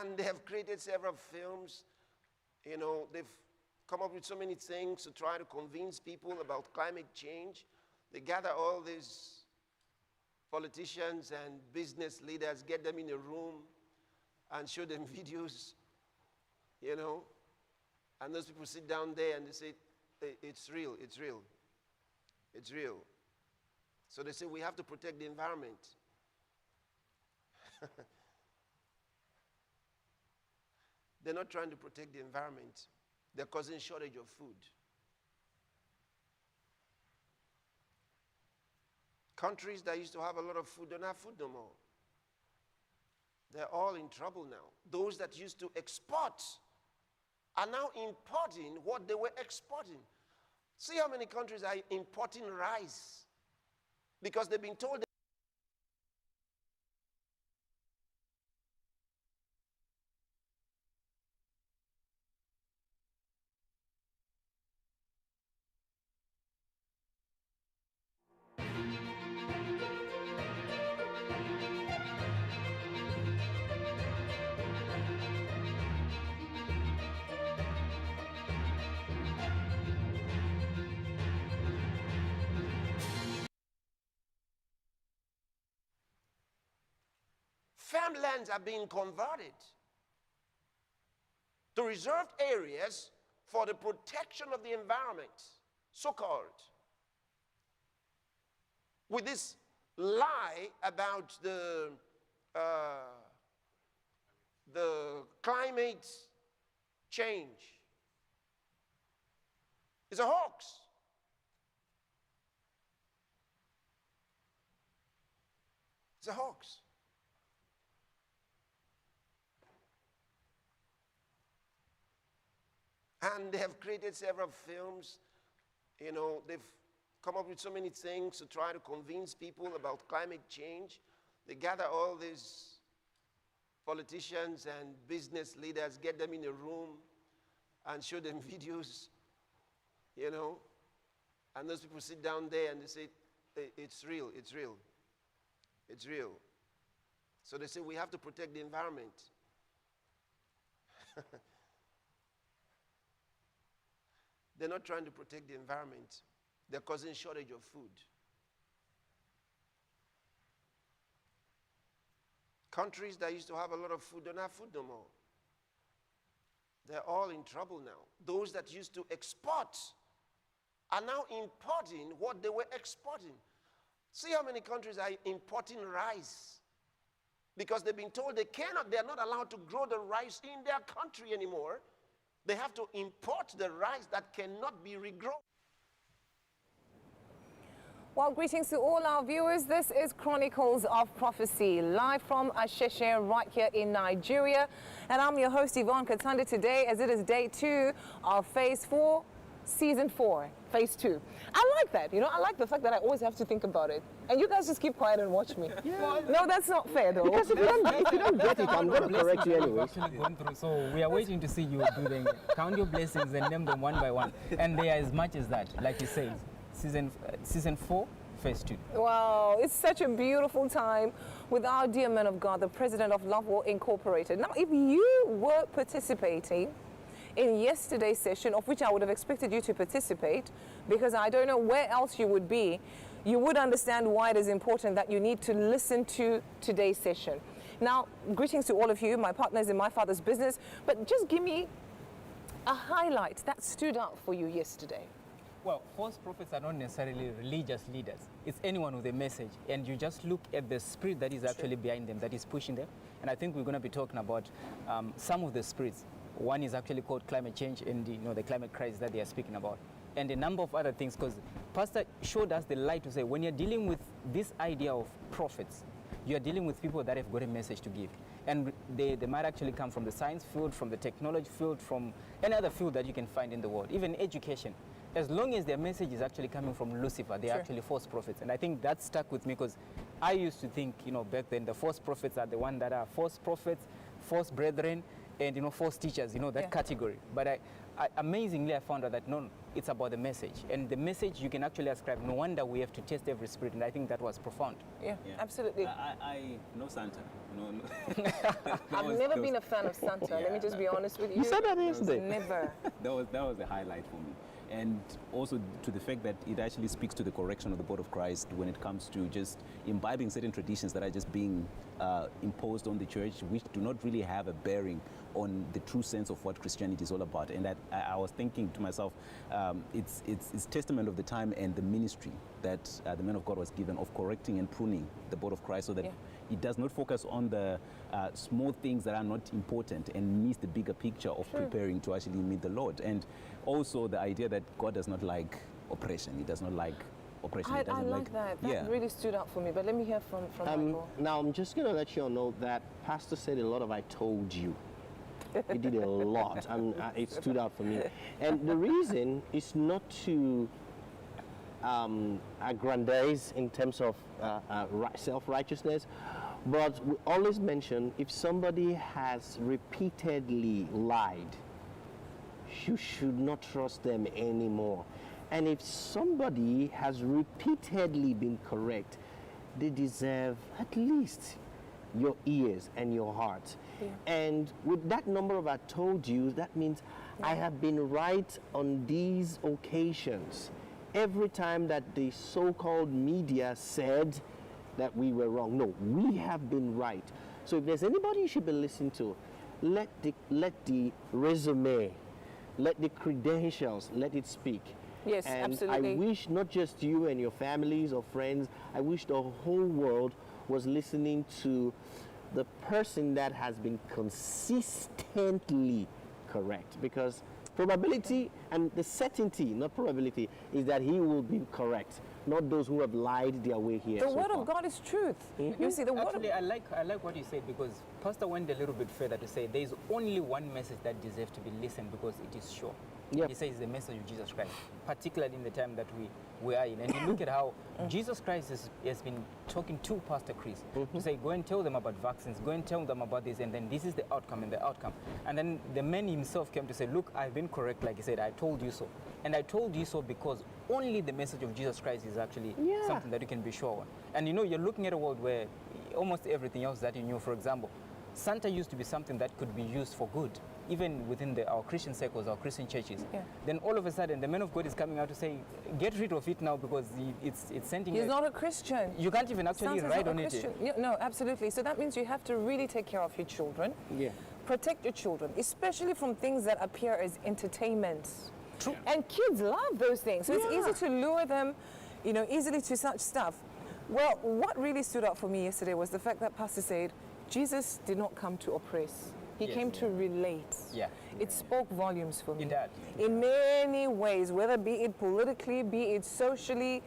And they have created several films. You know, they've come up with so many things to try to convince people about climate change. They gather all these politicians and business leaders, get them in a room and show them videos, you know. And those people sit down there and they say, it's real, it's real, it's real. So they say, we have to protect the environment. They're not trying to protect the environment. They're causing shortage of food. Countries that used to have a lot of food don't have food no more. They're all in trouble now. Those that used to export are now importing what they were exporting. See how many countries are importing rice because they've been told farmlands are being converted to reserved areas for the protection of the environment, so-called. With this lie about the climate change. It's a hoax. It's a hoax. And they have created several films. You know, they've come up with so many things to try to convince people about climate change. They gather all these politicians and business leaders, get them in a room and show them videos, you know. And those people sit down there and they say, it's real, it's real, it's real. So they say, we have to protect the environment. They're not trying to protect the environment. They're causing shortage of food. Countries that used to have a lot of food don't have food no more. They're all in trouble now. Those that used to export are now importing what they were exporting. See how many countries are importing rice because they've been told they're not allowed to grow the rice in their country anymore. They have to import the rice that cannot be regrown. Well, greetings to all our viewers. This is Chronicles of Prophecy, live from Asheshe right here in Nigeria. And I'm your host, Yvonne Katanda, today as it is day 2 of Phase 4, Season 4, Phase 2. I like that, you know, I like the fact that I always have to think about it. And you guys just keep quiet and watch me. Yeah. No, that's not fair though. Because if you don't get it, I'm going to correct you anyway. Actually gone through, so we are waiting to see you do them. Count your blessings and name them one by one. And they are as much as that, like you said. Season 4, Phase 2. Wow, it's such a beautiful time with our dear man of God, the president of Love War Incorporated. Now, if you were participating in yesterday's session, of which I would have expected you to participate, because I don't know where else you would be, you would understand why it is important that you need to listen to today's session. Now, greetings to all of you, my partners in my father's business, but just give me a highlight that stood out for you yesterday. Well, false prophets are not necessarily religious leaders. It's anyone with a message, and you just look at the spirit that is actually behind them, that is pushing them. And I think we're going to be talking about some of the spirits. One is actually called climate change and the climate crisis that they are speaking about. And a number of other things, because Pastor showed us the light to say, when you're dealing with this idea of prophets, you're dealing with people that have got a message to give. And they might actually come from the science field, from the technology field, from any other field that you can find in the world, even education. As long as their message is actually coming from Lucifer, they're actually false prophets. And I think that stuck with me because I used to think, back then the false prophets are the one that are false prophets, false brethren, and false teachers, that category. But amazingly, I found out that no, it's about the message. And the message you can actually ascribe. No wonder we have to test every spirit. And I think that was profound. Yeah, absolutely. I know Santa. I've never been a fan of Santa. Yeah, Let me just be honest with you. You said that yesterday. Never. That was a highlight for me. And also to the fact that it actually speaks to the correction of the body of Christ when it comes to just imbibing certain traditions that are just being imposed on the church, which do not really have a bearing on the true sense of what Christianity is all about. And that I was thinking to myself, it's testament of the time and the ministry that the man of God was given of correcting and pruning the body of Christ so that it does not focus on the small things that are not important and miss the bigger picture of preparing to actually meet the Lord. And also the idea that God does not like oppression. He does not like oppression. I like that. That really stood out for me. But let me hear from Michael. Now, I'm just going to let you all know that Pastor said a lot of "I told you." He did a lot. It stood out for me. And the reason is not to aggrandize in terms of self-righteousness, but we always mention if somebody has repeatedly lied, you should not trust them anymore. And if somebody has repeatedly been correct, they deserve at least your ears and your heart. And with that number of "I told you," that means I have been right on these occasions. Every time that the so-called media said that we were wrong, no, we have been right. So if there's anybody you should be listening to, let the resume, let the credentials, let it speak. Yes, and absolutely. I wish not just you and your families or friends, I wish the whole world was listening to the person that has been consistently correct, because probability and the certainty, not probability, is that he will be correct, not those who have lied their way here. The word of God is truth. You see, the word of Actually, I like what you said, because Pastor went a little bit further to say there is only one message that deserves to be listened because it is sure. Yep. He says the message of Jesus Christ, particularly in the time that we are in. And you look at how Jesus Christ has been talking to Pastor Chris to say, go and tell them about vaccines, go and tell them about this, and then this is the outcome and the outcome. And then the man himself came to say, look, I've been correct, like he said, I told you so. And I told you so because only the message of Jesus Christ is actually something that you can be sure on. And you know, you're looking at a world where almost everything else that you knew, for example, Santa used to be something that could be used for good, even within our Christian circles, our Christian churches. Then all of a sudden, the man of God is coming out to say, get rid of it now because it's sending... He's not a Christian. You can't even actually Santa's ride not on a it. Christian. Yeah, no, absolutely. So that means you have to really take care of your children. Protect your children, especially from things that appear as entertainment. True. And kids love those things. So it's easy to lure them, easily to such stuff. Well, what really stood out for me yesterday was the fact that Pastor said, Jesus did not come to oppress. He came to relate. It spoke volumes for me. In many ways, whether be it politically, be it socially,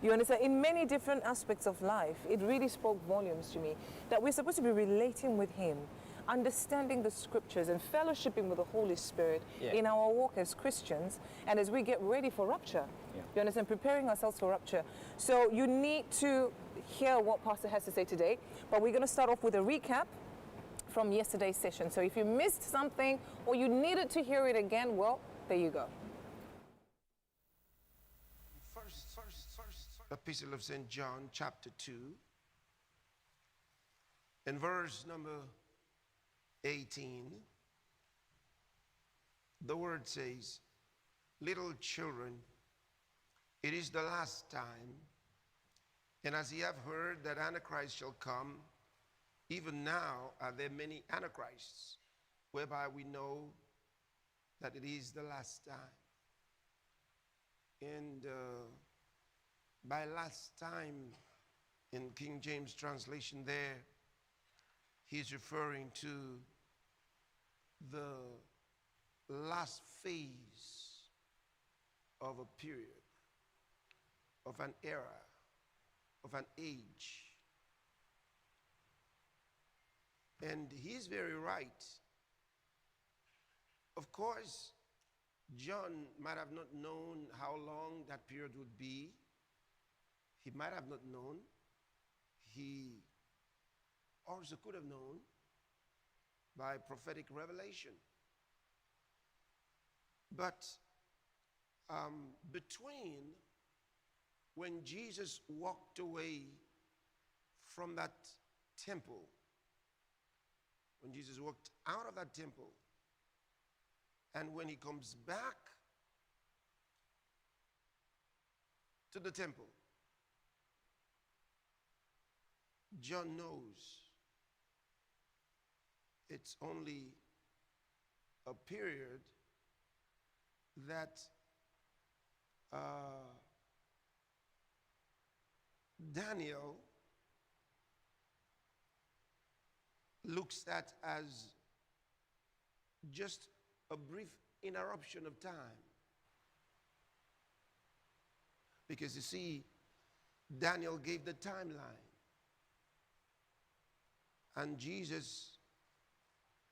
you understand, in many different aspects of life, it really spoke volumes to me. That we're supposed to be relating with him, understanding the scriptures and fellowshipping with the Holy Spirit in our walk as Christians and as we get ready for rapture. You understand? Preparing ourselves for rapture. So you need to hear what Pastor has to say today, but we're going to start off with a recap from yesterday's session. So if you missed something or you needed to hear it again, well, there you go. First, Epistle of St. John, chapter 2, and verse number 18, the word says, little children, it is the last time, and as ye have heard that Antichrist shall come, even now are there many Antichrists, whereby we know that it is the last time. And by last time, in King James translation there, he's referring to the last phase of a period, of an era, of an age. And he's very right. Of course, John might have not known how long that period would be. He might have not known. He also could have known by prophetic revelation. But between when Jesus walked away from that temple, when Jesus walked out of that temple, and when he comes back to the temple, John knows it's only a period that Daniel looks at as just a brief interruption of time. Because you see, Daniel gave the timeline, and Jesus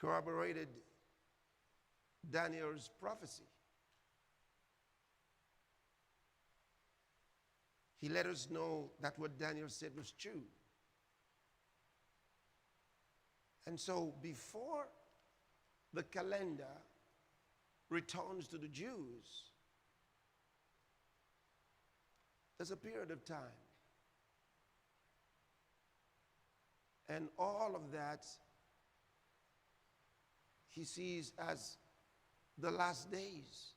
corroborated Daniel's prophecy. He let us know that what Daniel said was true. And so before the calendar returns to the Jews, there's a period of time. And all of that he sees as the last days.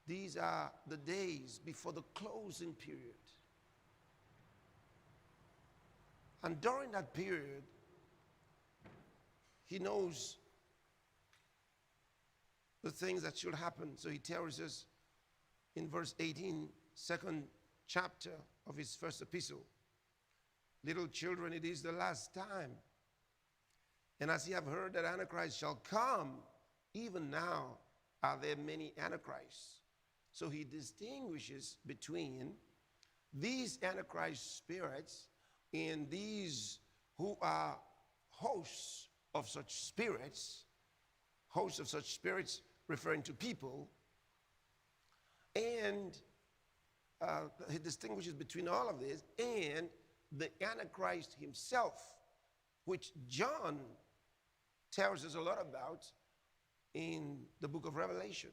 These are the days before the closing period. And during that period, he knows the things that should happen. So he tells us in verse 18, second chapter of his first epistle, little children, it is the last time. And as ye have heard that Antichrist shall come, even now are there many Antichrists. So he distinguishes between these Antichrist spirits and these who are hosts of such spirits referring to people, and he distinguishes between all of this and the Antichrist himself, which John tells us a lot about in the book of Revelation.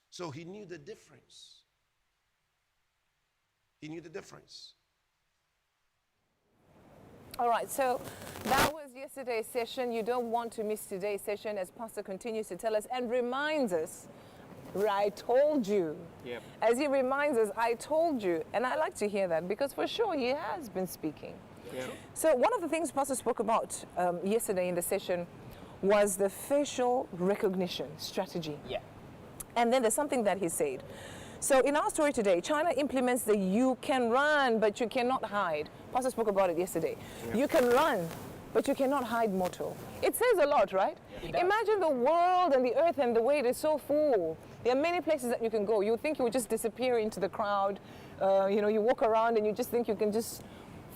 So he knew the difference. He knew the difference. All right, so that was yesterday's session. You don't want to miss today's session as Pastor continues to tell us and reminds us, I told you. Yep. As he reminds us, I told you. And I like to hear that because for sure he has been speaking. Yep. So one of the things Pastor spoke about yesterday in the session was the facial recognition strategy. Yeah. And then there's something that he said. So in our story today, China implements the you can run, but you cannot hide. Pastor spoke about it yesterday. Yeah. You can run, but you cannot hide motto. It says a lot, right? Yeah, imagine the world and the earth and the way it is so full. There are many places that you can go. You would think you would just disappear into the crowd. You walk around and you just think you can just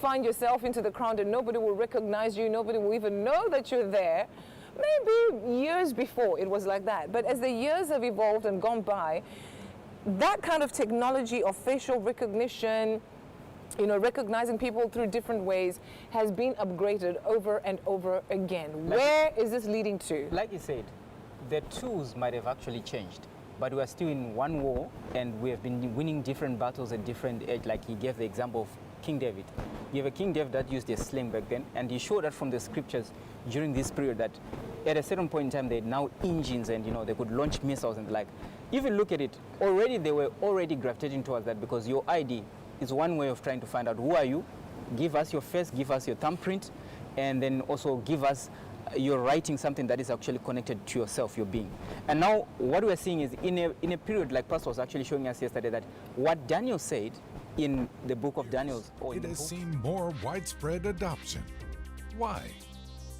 find yourself into the crowd and nobody will recognize you. Nobody will even know that you're there. Maybe years before it was like that. But as the years have evolved and gone by, that kind of technology of facial recognition, recognizing people through different ways has been upgraded over and over again. Where is this leading to? Like you said, the tools might have actually changed, but we are still in one war and we have been winning different battles at different age. Like he gave the example of King David. You have a King David that used a sling back then, and he showed that from the scriptures during this period that at a certain point in time they had now engines and they could launch missiles and like. If you look at it, already they were already gravitating towards that because your ID is one way of trying to find out who are you, give us your face, give us your thumbprint, and then also give us you're writing something that is actually connected to yourself, your being. And now what we're seeing is in a period like Pastor was actually showing us yesterday that what Daniel said in the book of Daniel. It has seen more widespread adoption. Why?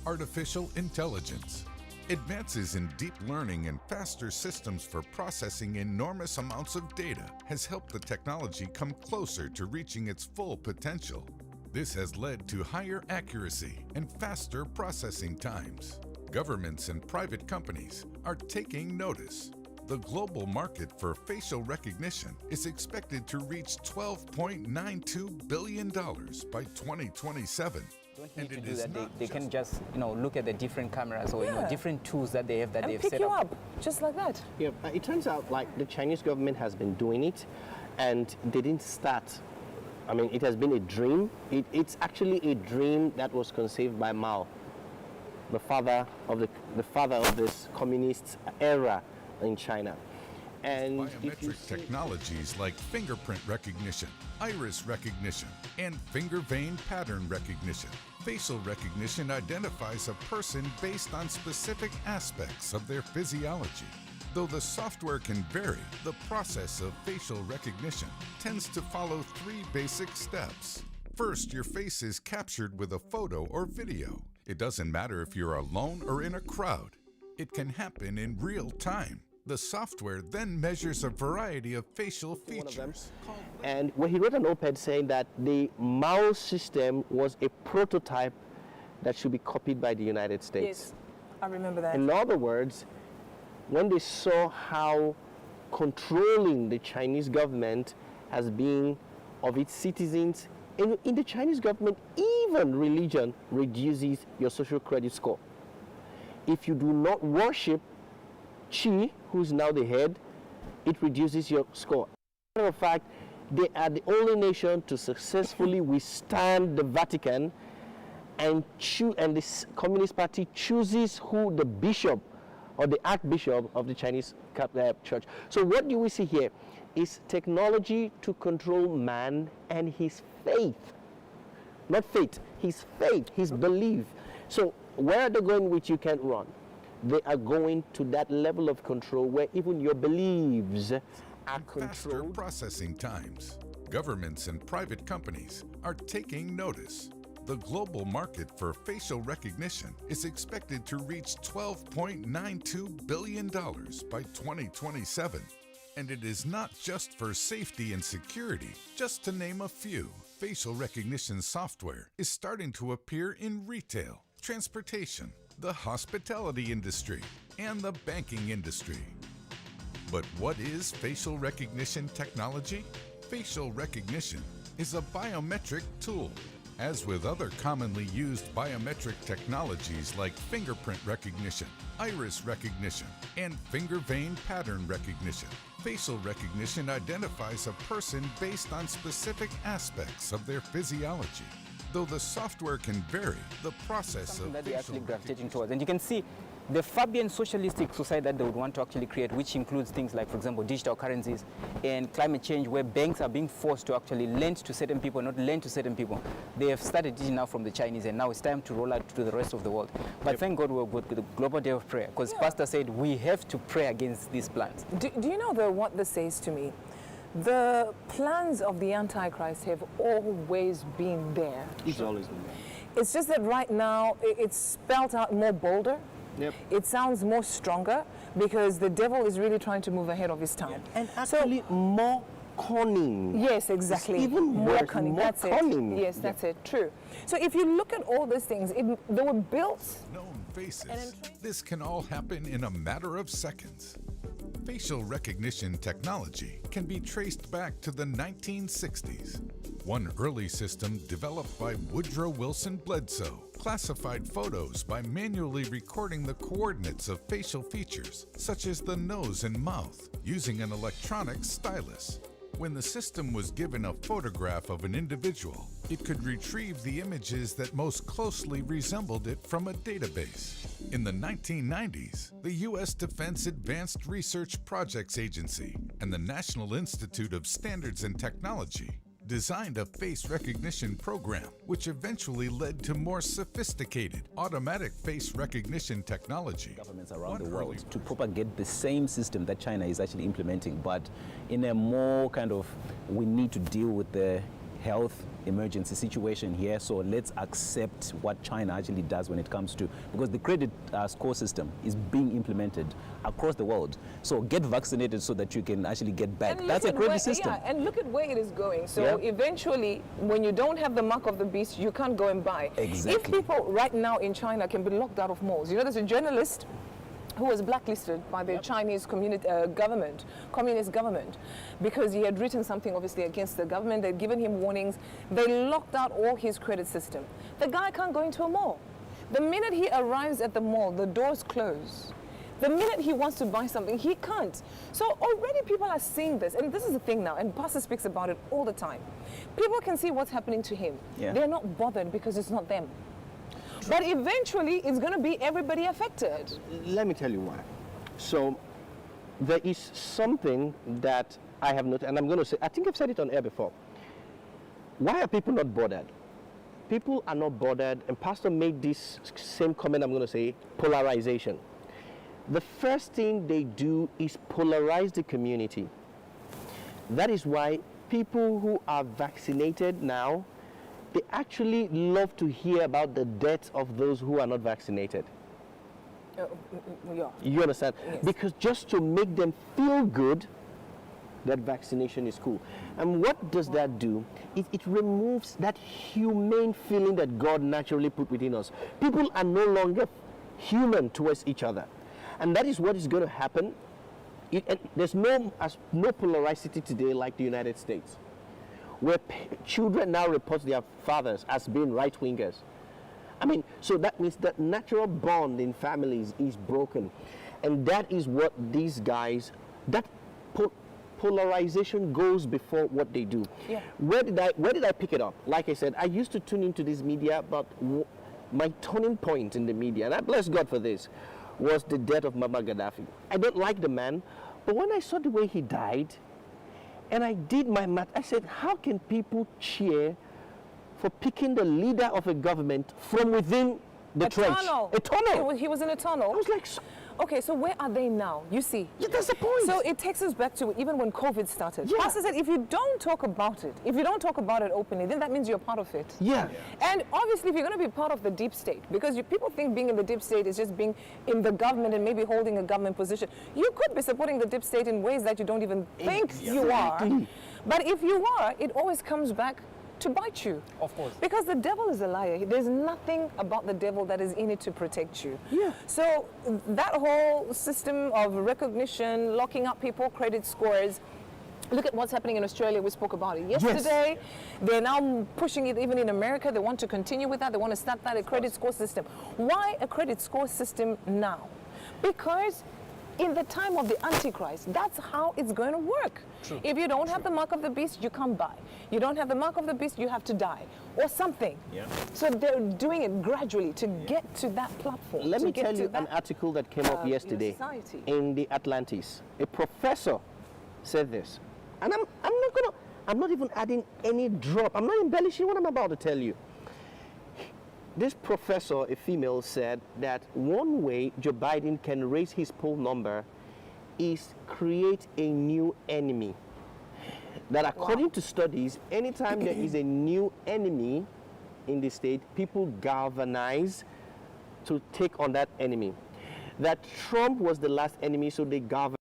Artificial intelligence. Advances in deep learning and faster systems for processing enormous amounts of data has helped the technology come closer to reaching its full potential. This has led to higher accuracy and faster processing times. Governments and private companies are taking notice. The global market for facial recognition is expected to reach $12.92 billion by 2027. don't And need to it do is that. not They can just- just, look at the different cameras or, Yeah. different tools that they have that And they've pick set you up. up, just like that. Yeah, it turns out like the Chinese government has been doing it, and they didn't start. I mean, it has been a dream. It's actually a dream that was conceived by Mao, the father of this communist era in China. And if you Biometric see- technologies like fingerprint recognition, iris recognition, and finger vein pattern recognition. Facial recognition identifies a person based on specific aspects of their physiology. Though the software can vary, the process of facial recognition tends to follow 3 basic steps. First, your face is captured with a photo or video. It doesn't matter if you're alone or in a crowd. It can happen in real time. The software then measures a variety of facial one of them. features. And he wrote an op-ed saying that the Mao system was a prototype that should be copied by the United States. Yes, I remember that. In other words, when they saw how controlling the Chinese government has been of its citizens, in the Chinese government, even religion reduces your social credit score. If you do not worship Xi, who's now the head, it reduces your score. As a matter of fact, they are the only nation to successfully withstand the Vatican, and the Communist Party chooses who the bishop or the archbishop of the Chinese church. So what do we see here is technology to control man and his faith. Not faith, his faith, his belief. So where are they going with you can't run? They are going to that level of control where even your beliefs are Faster controlled. processing times. Governments and private companies are taking notice. The global market for facial recognition is expected to reach $12.92 billion by 2027. And it is not just for safety and security. Just to name a few, facial recognition software is starting to appear in retail, transportation, the hospitality industry, and the banking industry. But what is facial recognition technology? Facial recognition is a biometric tool. As with other commonly used biometric technologies like fingerprint recognition, iris recognition, and finger vein pattern recognition, facial recognition identifies a person based on specific aspects of their physiology. Though the software can vary, the process Something of that they're facial actually gravitating recognition towards. And you can see the Fabian socialistic society that they would want to actually create, which includes things like, for example, digital currencies and climate change, where banks are being forced to actually lend to certain people, not lend to certain people. They have started it now from the Chinese, and now it's time to roll out to the rest of the world. But thank God we're good with the Global Day of Prayer, because Pastor said we have to pray against these plans. Do you know what this says to me? The plans of the Antichrist have always been there. It's always been there. It's just that right now it's spelled out more bolder. Yep. It sounds more stronger because the devil is really trying to move ahead of his time. And actually more cunning. Yes, exactly. It's even more worse, cunning. more That's cunning. it. Yes, that's it. True. So if you look at all these things, they were built. known faces. This can all happen in a matter of seconds. Facial recognition technology can be traced back to the 1960s. One early system developed by Woodrow Wilson Bledsoe classified photos by manually recording the coordinates of facial features, such as the nose and mouth, using an electronic stylus. When the system was given a photograph of an individual, it could retrieve the images that most closely resembled it from a database. In the 1990s, the U.S. Defense Advanced Research Projects Agency and the National Institute of Standards and Technology designed a face recognition program, which eventually led to more sophisticated automatic face recognition technology. Governments around One the early world to propagate the same system that China is actually implementing, but in a more kind of, we need to deal with the health emergency situation here, so let's accept what China actually does when it comes to, because the credit score system is being implemented across the world. So get vaccinated so that you can actually get back. And That's a look at credit where- system. Yeah, and look at where it is going. So Yeah. eventually, when you don't have the mark of the beast, you can't go and buy. Exactly. If people right now in China can be locked out of malls, you know, there's a journalist who was blacklisted by the Chinese communist government, because he had written something obviously against the government. They'd given him warnings. They locked out all his credit system. The guy can't go into a mall. The minute he arrives at the mall, the doors close. The minute he wants to buy something, he can't. So already people are seeing this, and this is the thing now, and Pastor speaks about it all the time. People can see what's happening to him. Yeah. They're not bothered because it's not them. But eventually, it's going to be everybody affected. Let me tell you why. So there is something that I have noted, and I'm going to say, I think I've said it on air before. Why are people not bothered? People are not bothered, and Pastor made this same comment I'm going to say, polarization. The first thing they do is polarize the community. That is why people who are vaccinated now, they actually love to hear about the deaths of those who are not vaccinated. Yeah. You understand? Yes. Because just to make them feel good, that vaccination is cool. And what does that do? It removes that humane feeling that God naturally put within us. People are no longer human towards each other. And that is what is going to happen. There's no polarizity today like the United States, where children now report their fathers as being right-wingers. I mean, so that means that natural bond in families is broken. And that is what these guys, that polarization goes before what they do. Yeah. Where did I pick it up? Like I said, I used to tune into this media, but my turning point in the media, and I bless God for this, was the death of Muammar Gaddafi. I don't like the man, but when I saw the way he died, and I did my math, I said, how can people cheer for picking the leader of a government from within the trench? Tunnel. A tunnel. He was in a tunnel. I was like, Okay, so where are they now? You see. yeah, that's the point. So it takes us back to even when COVID started. Yeah. Pastor said, if you don't talk about it, if you don't talk about it openly, then that means you're part of it. yeah. And obviously, if you're going to be part of the deep state, because people think being in the deep state is just being in the government and maybe holding a government position, you could be supporting the deep state in ways that you don't even think you are. Exactly. But if you are, it always comes back to bite you. Of course. Because the devil is a liar. There's nothing about the devil that is in it to protect you. Yeah. So that whole system of recognition, locking up people, credit scores, look at what's happening in Australia. We spoke about it yesterday. They're now pushing it even in America. They want to continue with that. They want to start that a credit score system. Why a credit score system now? Because in the time of the Antichrist, that's how it's going to work. True. If you don't have the mark of the beast, you can't buy. You don't have the mark of the beast, you have to die or something. Yeah. So they're doing it gradually to get to that platform. Let to me get tell to you that, an article that came up yesterday society. in the Atlantis. A professor said this, and I'm not even adding any drop. I'm not embellishing what I'm about to tell you. This professor, a female, said that one way Joe Biden can raise his poll number is create a new enemy. That according to studies, anytime there is a new enemy in the state, people galvanize to take on that enemy. That Trump was the last enemy, so they galvanized.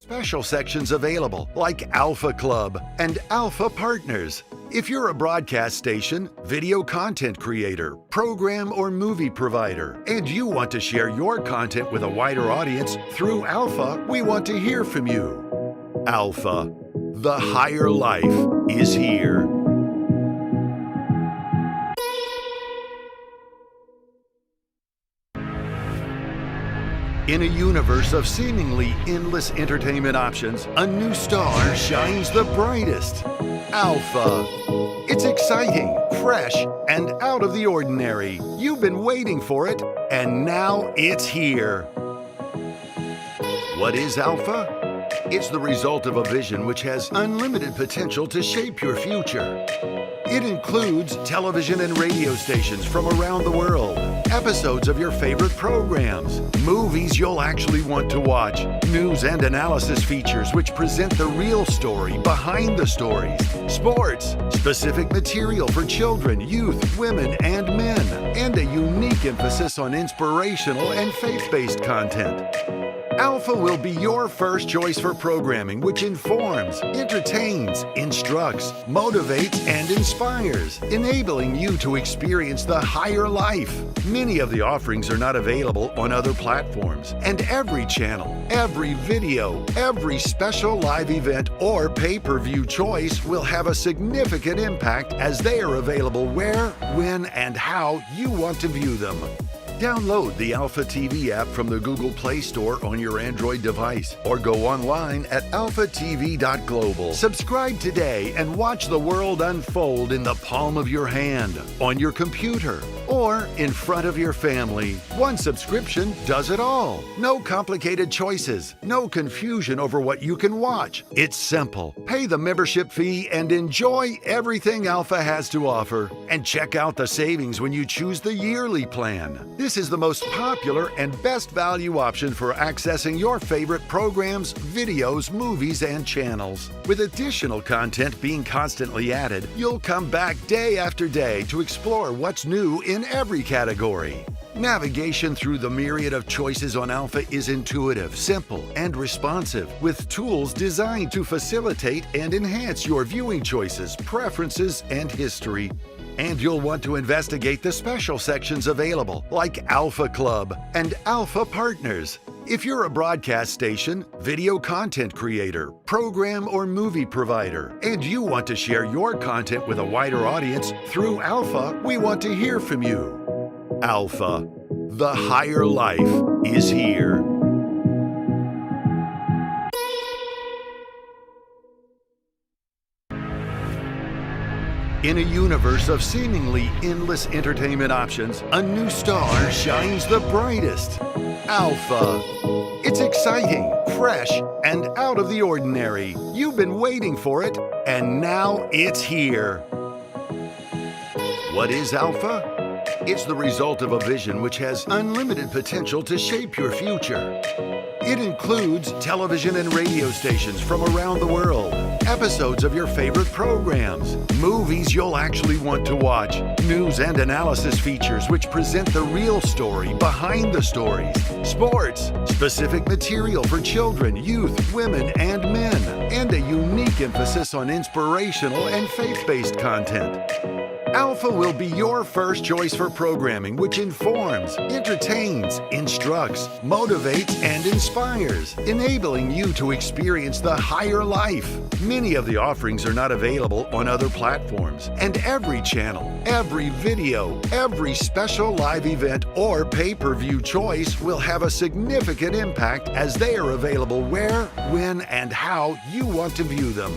Special sections available like Alpha Club and Alpha Partners. If you're a broadcast station, video content creator, program or movie provider, and you want to share your content with a wider audience through Alpha, we want to hear from you. Alpha, the higher life is here. In a universe of seemingly endless entertainment options, a new star shines the brightest. Alpha. It's exciting, fresh, and out of the ordinary. You've been waiting for it, and now it's here. What is Alpha? It's the result of a vision which has unlimited potential to shape your future. It includes television and radio stations from around the world, episodes of your favorite programs, movies you'll actually want to watch, news and analysis features which present the real story behind the stories, sports, specific material for children, youth, women, and men, and a unique emphasis on inspirational and faith-based content. Alpha will be your first choice for programming which informs, entertains, instructs, motivates, and inspires, enabling you to experience the higher life. Many of the offerings are not available on other platforms, and every channel, every video, every special live event or pay-per-view choice will have a significant impact as they are available where, when, and how you want to view them. Download the Alpha TV app from the Google Play Store on your Android device or go online at alphatv.global. Subscribe today and watch the world unfold in the palm of your hand, on your computer, or in front of your family. One subscription does it all. No complicated choices, no confusion over what you can watch. It's simple. Pay the membership fee and enjoy everything Alpha has to offer. And check out the savings when you choose the yearly plan. This is the most popular and best value option for accessing your favorite programs, videos, movies, and channels. With additional content being constantly added, you'll come back day after day to explore what's new in every category. Navigation through the myriad of choices on Alpha is intuitive, simple, and responsive, with tools designed to facilitate and enhance your viewing choices, preferences, and history. And you'll want to investigate the special sections available, like Alpha Club and Alpha Partners. If you're a broadcast station, video content creator, program or movie provider, and you want to share your content with a wider audience through Alpha, we want to hear from you. Alpha, the higher life is here. In a universe of seemingly endless entertainment options, a new star shines the brightest. Alpha. It's exciting, fresh, and out of the ordinary. You've been waiting for it, and now it's here. What is Alpha? It's the result of a vision which has unlimited potential to shape your future. It includes television and radio stations from around the world, episodes of your favorite programs, movies you'll actually want to watch, news and analysis features which present the real story behind the stories, sports, specific material for children, youth, women, and men, and a unique emphasis on inspirational and faith-based content. Alpha will be your first choice for programming which informs, entertains, instructs, motivates, and inspires, enabling you to experience the higher life. Many of the offerings are not available on other platforms, and every channel, every video, every special live event or pay-per-view choice will have a significant impact as they are available where, when, and how you want to view them.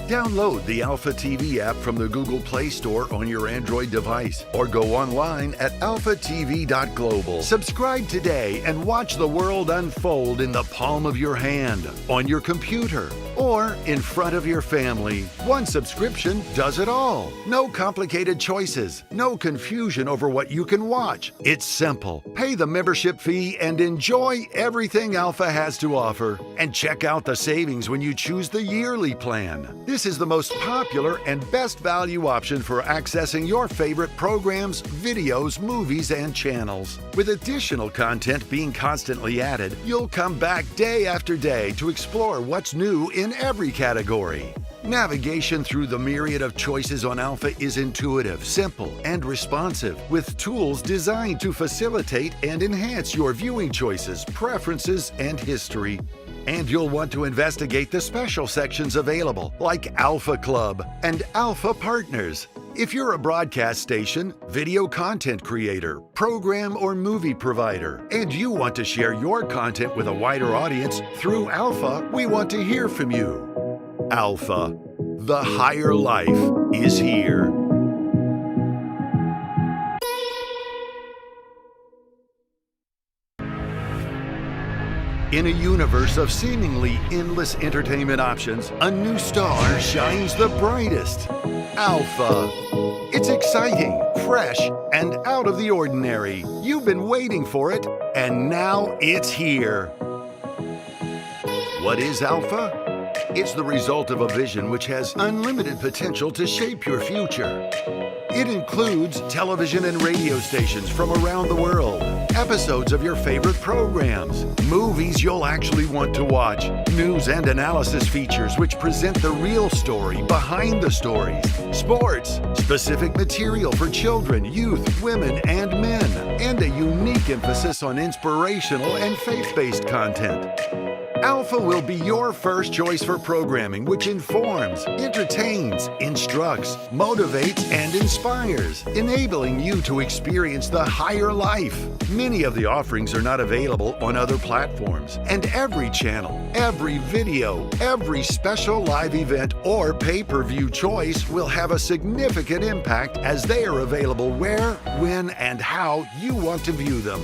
Download the Alpha TV app from the Google Play Store on your Android device or go online at alphatv.global. Subscribe today and watch the world unfold in the palm of your hand, on your computer, or in front of your family. One subscription does it all. No complicated choices, no confusion over what you can watch. It's simple. Pay the membership fee and enjoy everything Alpha has to offer. And check out the savings when you choose the yearly plan. This This is the most popular and best value option for accessing your favorite programs, videos, movies, and channels. With additional content being constantly added, you'll come back day after day to explore what's new in every category. Navigation through the myriad of choices on Alpha is intuitive, simple, and responsive, with tools designed to facilitate and enhance your viewing choices, preferences, and history. And you'll want to investigate the special sections available, like Alpha Club and Alpha Partners. If you're a broadcast station, video content creator, program or movie provider, and you want to share your content with a wider audience through Alpha, we want to hear from you. Alpha, the higher life is here. In a universe of seemingly endless entertainment options, a new star shines the brightest. Alpha. It's exciting, fresh, and out of the ordinary. You've been waiting for it, and now it's here. What is Alpha? It's the result of a vision which has unlimited potential to shape your future. It includes television and radio stations from around the world, episodes of your favorite programs, movies you'll actually want to watch, news and analysis features which present the real story behind the stories, sports, specific material for children, youth, women, and men, and a unique emphasis on inspirational and faith-based content. Alpha will be your first choice for programming which informs, entertains, instructs, motivates, and inspires, enabling you to experience the higher life. Many of the offerings are not available on other platforms, and every channel, every video, every special live event or pay-per-view choice will have a significant impact as they are available where, when, and how you want to view them.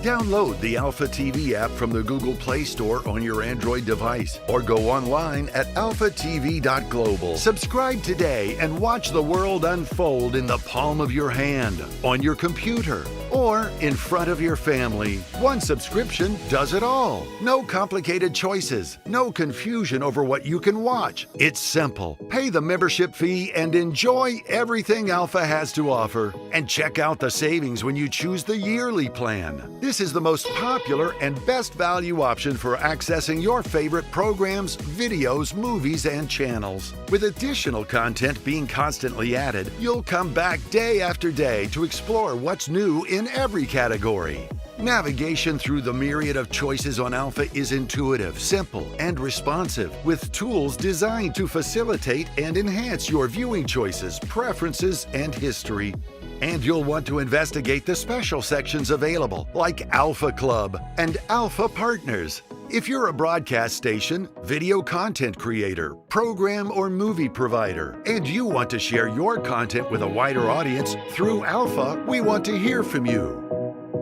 Download the Alpha TV app from the Google Play Store on your Android device or go online at alphatv.global. Subscribe today and watch the world unfold in the palm of your hand, on your computer, or in front of your family. One subscription does it all. No complicated choices, no confusion over what you can watch. It's simple. Pay the membership fee and enjoy everything Alpha has to offer. And check out the savings when you choose the yearly plan. This is the most popular and best value option for accessing your favorite programs, videos, movies, and channels. With additional content being constantly added, you'll come back day after day to explore what's new in every category. Navigation through the myriad of choices on Alpha is intuitive, simple, and responsive, with tools designed to facilitate and enhance your viewing choices, preferences, and history. And you'll want to investigate the special sections available, like Alpha Club and Alpha Partners. If you're a broadcast station, video content creator, program or movie provider, and you want to share your content with a wider audience through Alpha, we want to hear from you.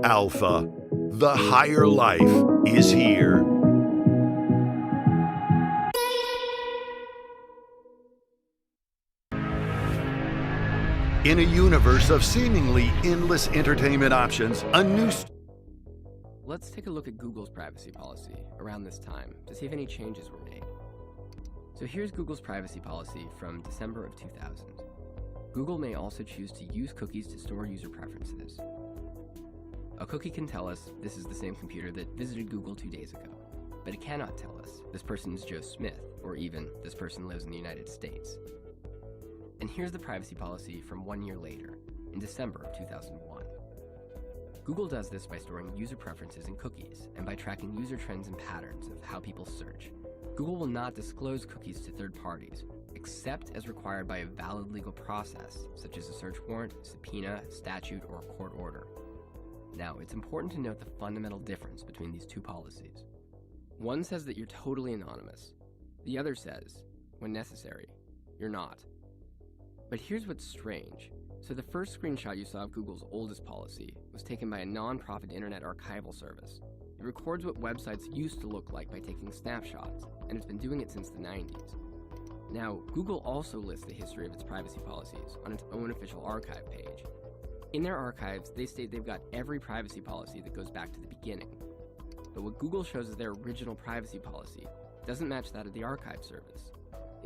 Alpha, the higher life is here. In a universe of seemingly endless entertainment options, a new Let's take a look at Google's privacy policy around this time to see if any changes were made. So here's Google's privacy policy from December of 2000. Google may also choose to use cookies to store user preferences. A cookie can tell us this is the same computer that visited Google 2 days ago, but it cannot tell us this person is Joe Smith, or even this person lives in the United States. And here's the privacy policy from 1 year later, in December of 2001. Google does this by storing user preferences in cookies and by tracking user trends and patterns of how people search. Google will not disclose cookies to third parties, except as required by a valid legal process, such as a search warrant, subpoena, statute, or court order. Now, it's important to note the fundamental difference between these two policies. One says that you're totally anonymous. The other says, when necessary, you're not. But here's what's strange. So the first screenshot you saw of Google's oldest policy was taken by a non-profit internet archival service. It records what websites used to look like by taking snapshots, and it's been doing it since the 90s. Now, Google also lists the history of its privacy policies on its own official archive page. In their archives, they state they've got every privacy policy that goes back to the beginning. But what Google shows as their original privacy policy doesn't match that of the archive service.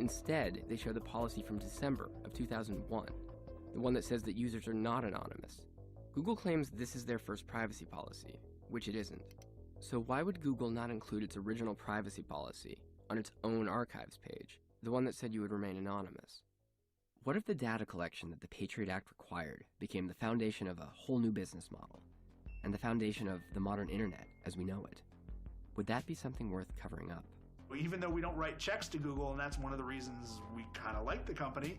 Instead, they show the policy from December of 2001, the one that says that users are not anonymous. Google claims this is their first privacy policy, which it isn't. So why would Google not include its original privacy policy on its own archives page, the one that said you would remain anonymous? What if the data collection that the Patriot Act required became the foundation of a whole new business model, and the foundation of the modern internet as we know it? Would that be something worth covering up? Even though we don't write checks to Google, and that's one of the reasons we kind of like the company,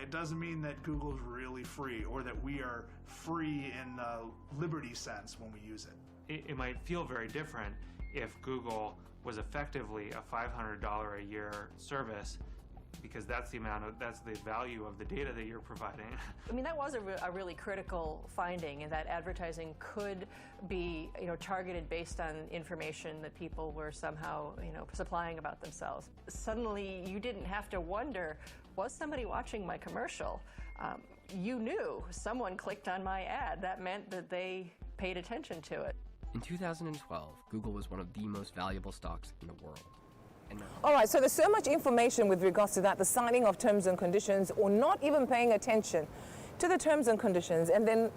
it doesn't mean that Google's really free, or that we are free in the liberty sense when we use it. It might feel very different if Google was effectively a $500 a year service, because that's the value of the data that you're providing. I mean, that was a really critical finding, in that advertising could be, targeted based on information that people were somehow, supplying about themselves. Suddenly, you didn't have to wonder, was somebody watching my commercial? You knew someone clicked on my ad. That meant that they paid attention to it. In 2012, Google was one of the most valuable stocks in the world. All right, so there's so much information with regards to that, the signing of terms and conditions, or not even paying attention to the terms and conditions, and then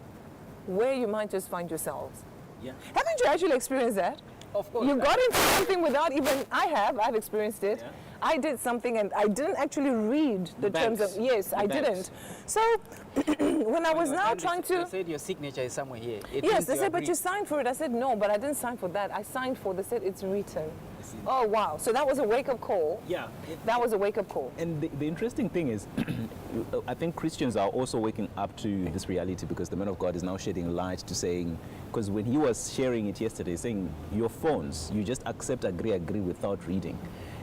where you might just find yourselves. Yeah. Haven't you actually experienced that? Of course. You got into something without even, I've experienced it. Yeah. I did something and I didn't actually read the terms of, yes, I didn't. So when I was now trying to... They said your signature is somewhere here. Yes, they said, but you signed for it. I said, no, but I didn't sign for that. I signed for, they said, it's written. Oh, wow. So that was a wake-up call. Yeah. That was a wake-up call. And the interesting thing is, I think Christians are also waking up to this reality, because the man of God is now shedding light to saying, because when he was sharing it yesterday, saying your phones, you just accept, agree without reading.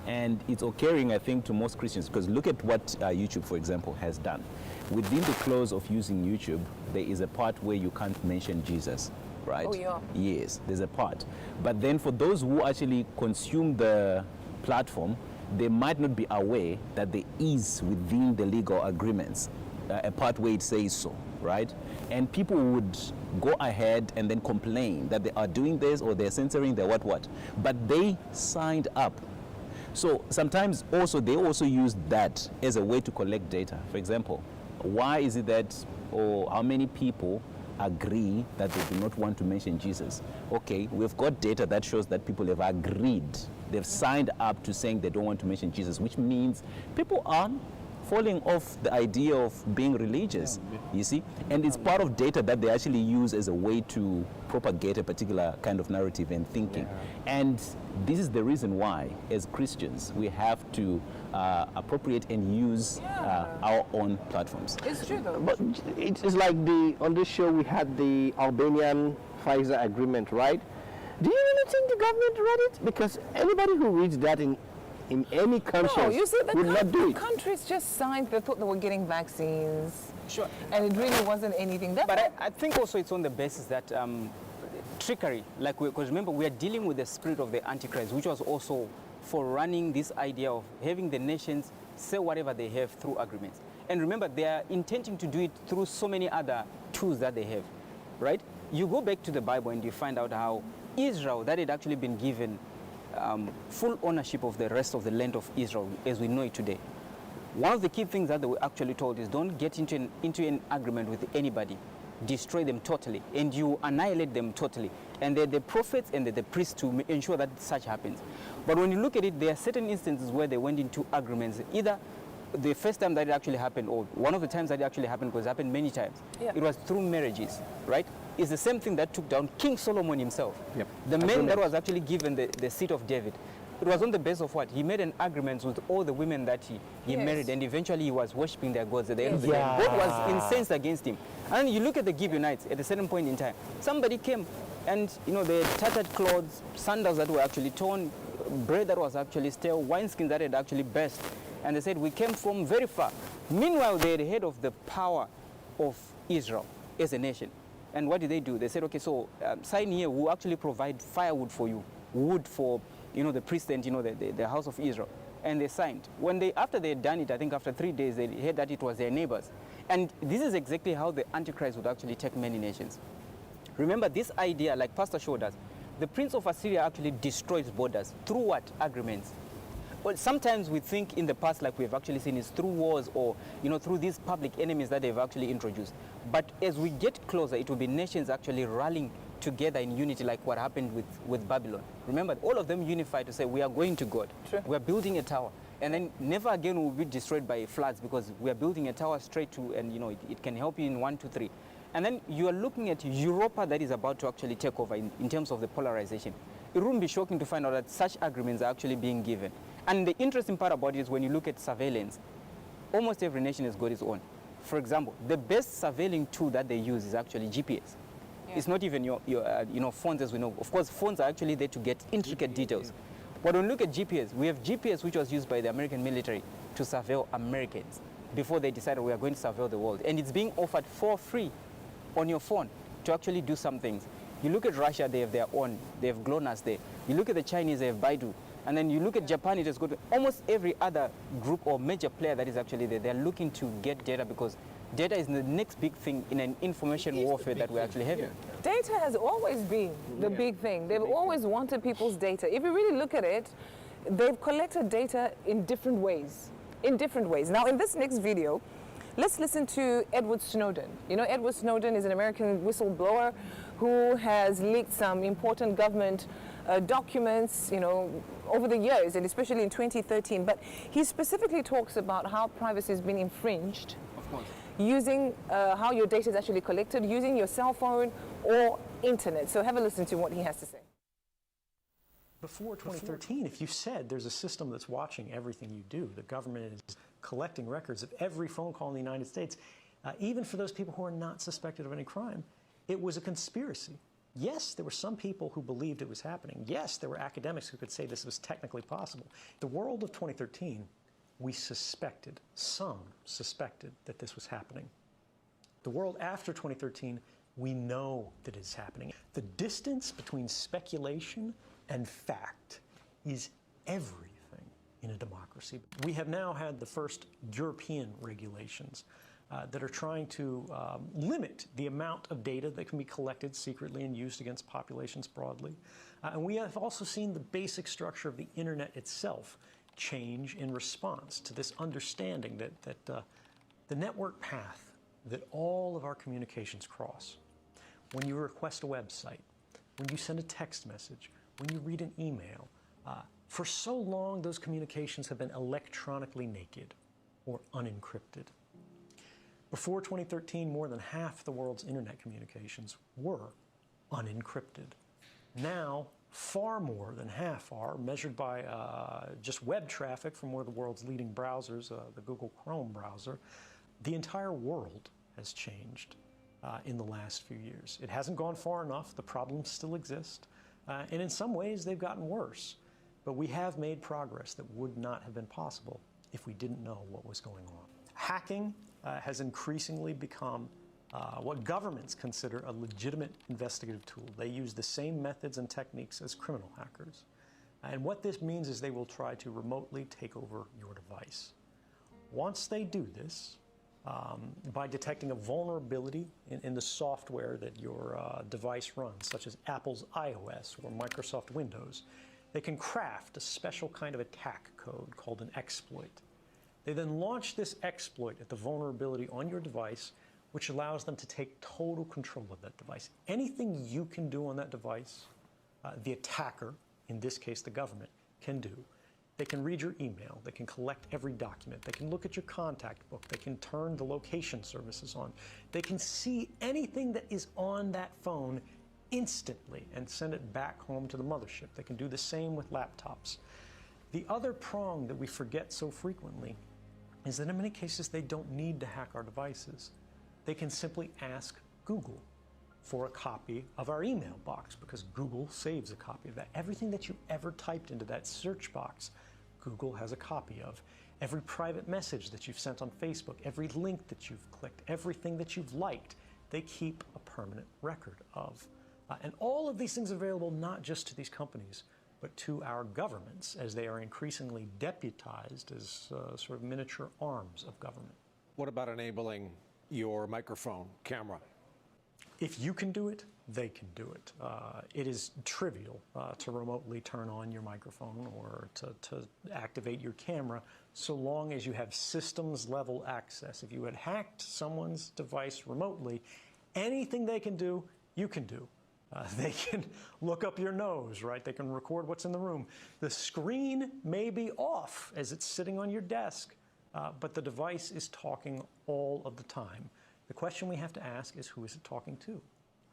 And it's occurring, I think, to most Christians, because look at what YouTube, for example, has done. Within the clause of using YouTube, there is a part where you can't mention Jesus, right? Oh, yeah. Yes, there's a part. But then for those who actually consume the platform, they might not be aware that there is within the legal agreements a part where it says so, right? And people would go ahead and then complain that they are doing this, or they're censoring their what. But they signed up. So sometimes also they also use that as a way to collect data. For example, why is it that, or how many people agree that they do not want to mention Jesus? Okay, we've got data that shows that people have agreed. They've signed up to saying they don't want to mention Jesus, which means people are falling off the idea of being religious, you see? And it's part of data that they actually use as a way to propagate a particular kind of narrative and thinking. And this is the reason why, as Christians, we have to appropriate and use our own platforms. It's true, though. But it's like on this show we had the Albanian FISA agreement, right? Do you really think the government read it? Because anybody who reads that in any conscience No, you see, would not do it. countries just signed, they thought they were getting vaccines. Sure. And it really wasn't anything. But I think also it's on the basis that trickery, because remember, we are dealing with the spirit of the Antichrist, which was also for running this idea of having the nations say whatever they have through agreements. And remember, they are intending to do it through so many other tools that they have, right? You go back to the Bible and you find out how Israel, that had actually been given full ownership of the rest of the land of Israel as we know it today. One of the key things that they were actually told is don't get into an agreement with anybody. Destroy them totally, and you annihilate them totally. And they're the prophets and they're the priests to ensure that such happens. But when you look at it, there are certain instances where they went into agreements, either the first time that it actually happened, or one of the times that it actually happened, because it happened many times, it was through marriages, right? It's the same thing that took down King Solomon himself. Yep. The man that was actually given the seat of David. It was on the basis of what? He made an agreement with all the women that he married, and eventually he was worshipping their gods at the end of the day. God was incensed against him. And you look at the Gibeonites at a certain point in time. Somebody came and, they had tattered clothes, sandals that were actually torn, bread that was actually stale, wineskins that had actually burst. And they said, we came from very far. Meanwhile, they had heard of the power of Israel as a nation. And what did they do? They said, okay, so sign here, we'll actually provide firewood for you, wood for, the priest and, the house of Israel. And they signed. After they had done it, I think after 3 days, they heard that it was their neighbors. And this is exactly how the Antichrist would actually take many nations. Remember this idea, like Pastor showed us, the prince of Assyria actually destroys borders. Through what? Agreements. But sometimes we think in the past, like we've actually seen, is through wars or, you know, through these public enemies that they've actually introduced. But as we get closer, it will be nations actually rallying together in unity, like what happened with Babylon. Remember, all of them unified to say, we are going to God. Sure. We are building a tower. And then never again will be destroyed by floods, because we are building a tower straight to, and you know, it can help you in 1, 2, 3. And then you are looking at Europa that is about to actually take over in terms of the polarization. It wouldn't be shocking to find out that such agreements are actually being given. And the interesting part about it is when you look at surveillance, almost every nation has got its own. For example, the best surveilling tool that they use is actually GPS. Yeah. It's not even your you know, phones, as we know. Of course, phones are actually there to get intricate details. But when we look at GPS, we have GPS which was used by the American military to surveil Americans before they decided we are going to surveil the world. And it's being offered for free on your phone to actually do some things. You look at Russia, they have their own. They have GLONASS there. You look at the Chinese, they have Baidu. And then you look at Japan, it has got almost every other group or major player that is actually there. They're looking to get data because data is the next big thing in an information warfare that we're actually having. Data has always been the big thing. They've always wanted people's data. If you really look at it, they've collected data in different ways. Now, in this next video, let's listen to Edward Snowden. You know, Edward Snowden is an American whistleblower who has leaked some important government documents, you know, over the years, and especially in 2013. But he specifically talks about how privacy has been infringed. Of course. Using how your data is actually collected, using your cell phone or internet. So have a listen to what he has to say. Before 2013, if you said there's a system that's watching everything you do, the government is collecting records of every phone call in the United States, even for those people who are not suspected of any crime, it was a conspiracy. Yes, there were some people who believed it was happening. Yes, there were academics who could say this was technically possible. The world of 2013, some suspected that this was happening. The world after 2013, we know that it's happening. The distance between speculation and fact is everything in a democracy. We have now had the first European regulations that are trying to limit the amount of data that can be collected secretly and used against populations broadly. And we have also seen the basic structure of the internet itself change in response to this understanding that the network path that all of our communications cross, when you request a website, when you send a text message, when you read an email, for so long those communications have been electronically naked or unencrypted. Before 2013, more than half the world's internet communications were unencrypted. Now, far more than half are, measured by just web traffic from one of the world's leading browsers, the Google Chrome browser. The entire world has changed in the last few years. It hasn't gone far enough. The problems still exist. And in some ways, they've gotten worse. But we have made progress that would not have been possible if we didn't know what was going on. Hacking has increasingly become what governments consider a legitimate investigative tool. They use the same methods and techniques as criminal hackers. And what this means is they will try to remotely take over your device. Once they do this, by detecting a vulnerability in the software that your device runs, such as Apple's iOS or Microsoft Windows, they can craft a special kind of attack code called an exploit. They then launch this exploit at the vulnerability on your device, which allows them to take total control of that device. Anything you can do on that device, the attacker, in this case the government, can do. They can read your email, they can collect every document, they can look at your contact book, they can turn the location services on. They can see anything that is on that phone instantly and send it back home to the mothership. They can do the same with laptops. The other prong that we forget so frequently is that in many cases they don't need to hack our devices. They can simply ask Google for a copy of our email box, because Google saves a copy of that. Everything that you ever typed into that search box, Google has a copy of. Every private message that you've sent on Facebook, every link that you've clicked, everything that you've liked, they keep a permanent record of. And all of these things are available not just to these companies, but to our governments, as they are increasingly deputized as sort of miniature arms of government. What about enabling your microphone camera? If you can do it, they can do it. It is trivial to remotely turn on your microphone or to activate your camera, so long as you have systems level access. If you had hacked someone's device remotely, anything they can do, you can do. They can look up your nose, right? They can record what's in the room. The screen may be off as it's sitting on your desk, but the device is talking all of the time. The question we have to ask is, who is it talking to?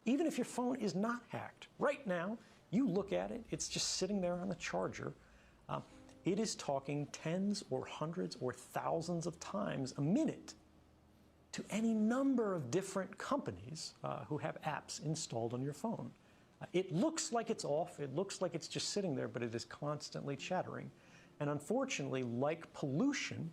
Even if your phone is not hacked, right now, you look at it, it's just sitting there on the charger. It is talking tens or hundreds or thousands of times a minute to any number of different companies who have apps installed on your phone. It looks like it's off, it looks like it's just sitting there, but it is constantly chattering. And unfortunately, like pollution,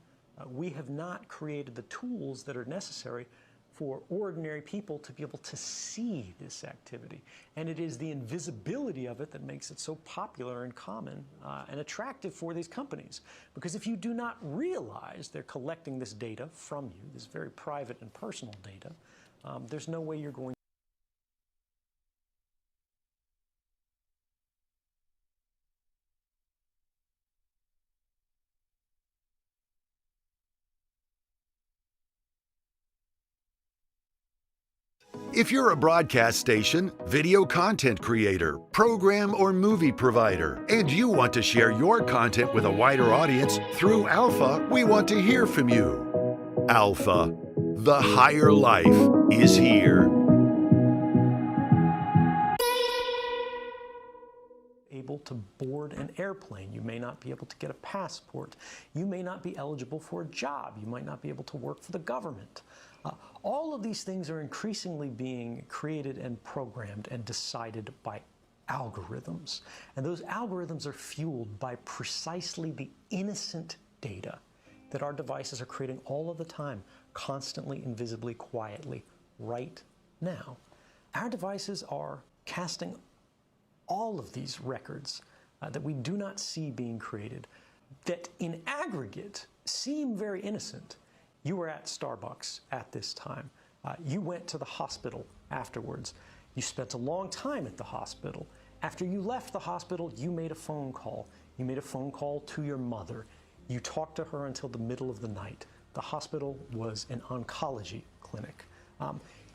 we have not created the tools that are necessary for ordinary people to be able to see this activity. And it is the invisibility of it that makes it so popular and common and attractive for these companies. Because if you do not realize they're collecting this data from you, this very private and personal data, there's no way you're going. If you're a broadcast station, video content creator, program or movie provider, and you want to share your content with a wider audience through Alpha, we want to hear from you. Alpha, the higher life is here. Able to board an airplane. You may not be able to get a passport. You may not be eligible for a job. You might not be able to work for the government. All of these things are increasingly being created and programmed and decided by algorithms. And those algorithms are fueled by precisely the innocent data that our devices are creating all of the time, constantly, invisibly, quietly, right now. Our devices are casting all of these records that we do not see being created, that in aggregate seem very innocent. You were at Starbucks at this time. You went to the hospital afterwards. You spent a long time at the hospital. After you left the hospital, you made a phone call. You made a phone call to your mother. You talked to her until the middle of the night. The hospital was an oncology clinic.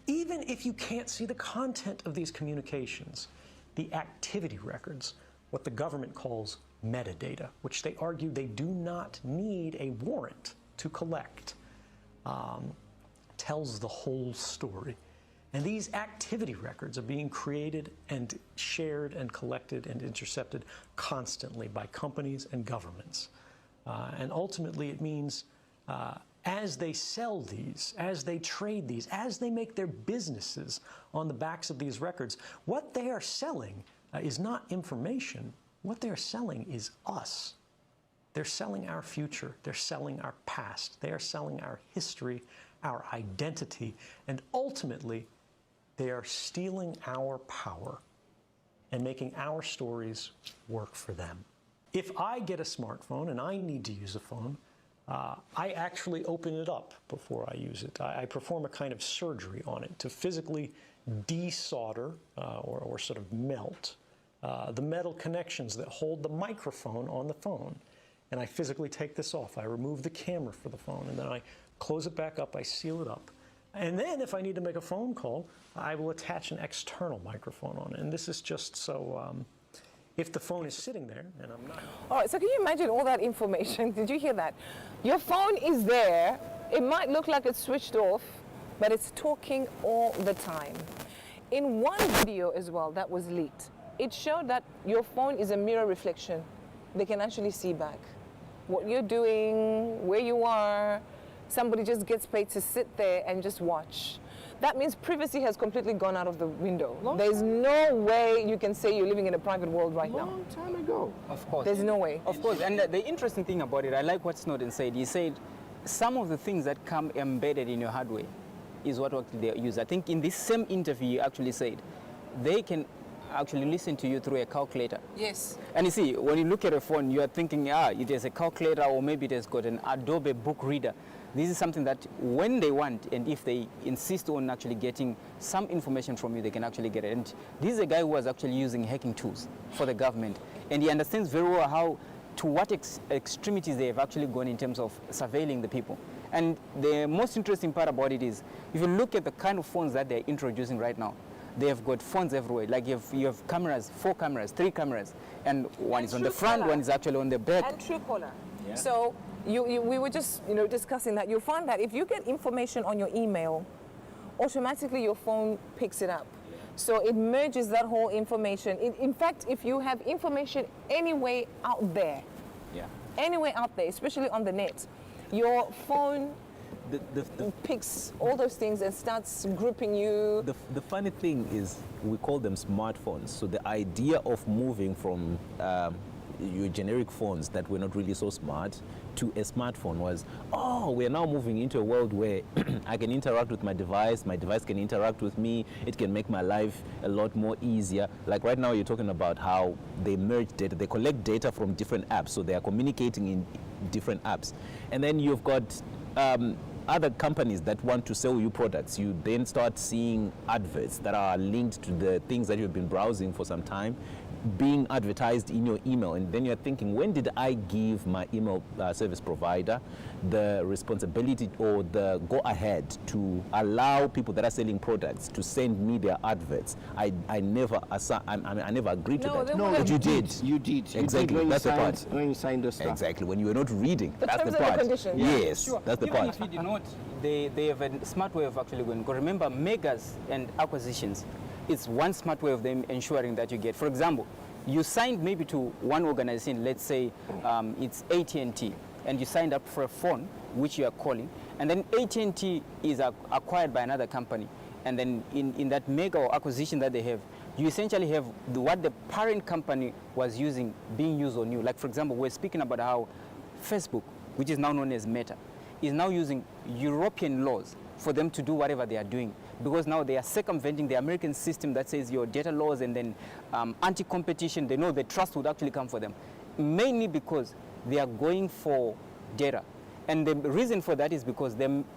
Even if you can't see the content of these communications, the activity records, what the government calls metadata, which they argue they do not need a warrant to collect, tells the whole story. And these activity records are being created and shared and collected and intercepted constantly by companies and governments. And ultimately it means as they sell these, as they trade these, as they make their businesses on the backs of these records, what they are selling is not information. What they're selling is us. They're selling our future. They're selling our past. They are selling our history, our identity, and ultimately, they are stealing our power and making our stories work for them. If I get a smartphone and I need to use a phone, I actually open it up before I use it. I perform a kind of surgery on it to physically desolder or sort of melt the metal connections that hold the microphone on the phone. And I physically take this off. I remove the camera for the phone, and then I close it back up, I seal it up. And then if I need to make a phone call, I will attach an external microphone on it. And this is just so if the phone is sitting there and I'm not. All right, so can you imagine all that information? Did you hear that? Your phone is there. It might look like it's switched off, but it's talking all the time. In one video as well that was leaked, it showed that your phone is a mirror reflection. They can actually see back what you're doing, where you are. Somebody just gets paid to sit there and just watch. That means privacy has completely gone out of the window. There's no way you can say you're living in a private world right now. Long time ago. Of course. There's no way. Of course, and the interesting thing about it, I like what Snowden said. He said some of the things that come embedded in your hardware is what actually they use. I think in this same interview, he actually said they can actually listen to you through a calculator. Yes. And you see, when you look at a phone, you are thinking, it is a calculator, or maybe it has got an Adobe book reader. This is something that when they want, and if they insist on actually getting some information from you, they can actually get it. And this is a guy who was actually using hacking tools for the government. And he understands very well how, to what extremities they have actually gone in terms of surveilling the people. And the most interesting part about it is, if you look at the kind of phones that they're introducing right now, they have got phones everywhere. Like you have cameras, 4 cameras, 3 cameras, and one is on the front, one is actually on the back. And Truecaller. Yeah. So we were just discussing that. You'll find that if you get information on your email, automatically your phone picks it up. So it merges that whole information. In fact, if you have information anywhere out there, anywhere out there, especially on the net, your phone picks all those things and starts grouping you. The funny thing is, we call them smartphones. So the idea of moving from your generic phones that were not really so smart to a smartphone was, we're now moving into a world where I can interact with my device can interact with me, it can make my life a lot more easier. Like right now you're talking about how they merge data, they collect data from different apps, so they are communicating in different apps. And then you've got other companies that want to sell you products. You then start seeing adverts that are linked to the things that you've been browsing for some time being advertised in your email, and then you're thinking, when did I give my email service provider the responsibility or the go-ahead to allow people that are selling products to send me their adverts? I never agreed to that. No, but you did. You did. Exactly. That's the part. When you signed the stuff. Exactly. When you were not reading. That's the terms and part. conditions. Yes, Sure. that's the Even part. if you did not, they have a smart way of actually going. Because remember, megas and acquisitions, it's one smart way of them ensuring that you get. For example, you signed maybe to one organization, let's say it's AT&T, and you signed up for a phone which you are calling, and then AT&T is acquired by another company. And then in that mega or acquisition that they have, you essentially have what the parent company was using being used on you. Like, for example, we're speaking about how Facebook, which is now known as Meta, is now using European laws for them to do whatever they are doing, because now they are circumventing the American system that says your data laws, and then anti-competition. They know the trust would actually come for them, mainly because they are going for data. And the reason for that is because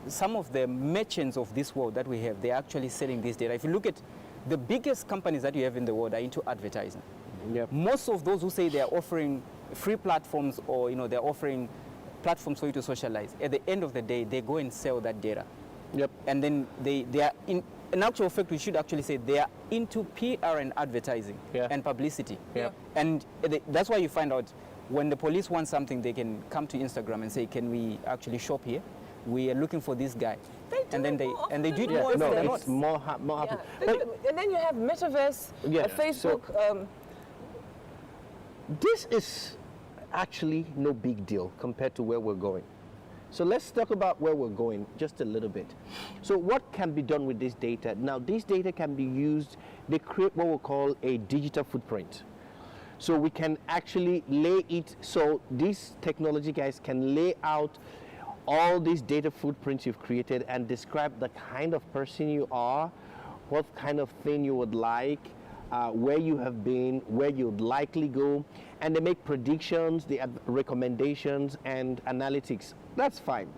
some of the merchants of this world that we have, they're actually selling this data. If you look at the biggest companies that you have in the world are into advertising. Yep. Most of those who say they are offering free platforms, or they're offering platforms for you to socialize, at the end of the day, they go and sell that data. Yep. And then they are in actual fact, we should actually say they are into PR and advertising and publicity. Yeah. And that's why you find out when the police want something, they can come to Instagram and say, can we actually shop here? We are looking for this guy. And then they do it more. No, it's more happen. And then you have Metaverse, Facebook. This is actually no big deal compared to where we're going. So let's talk about where we're going just a little bit. So what can be done with this data? Now, this data can be used, they create what we call a digital footprint. So we can actually lay it, so these technology guys can lay out all these data footprints you've created and describe the kind of person you are, what kind of thing you would like, where you have been, where you'd likely go, and they make predictions, they have recommendations and analytics. That's fine.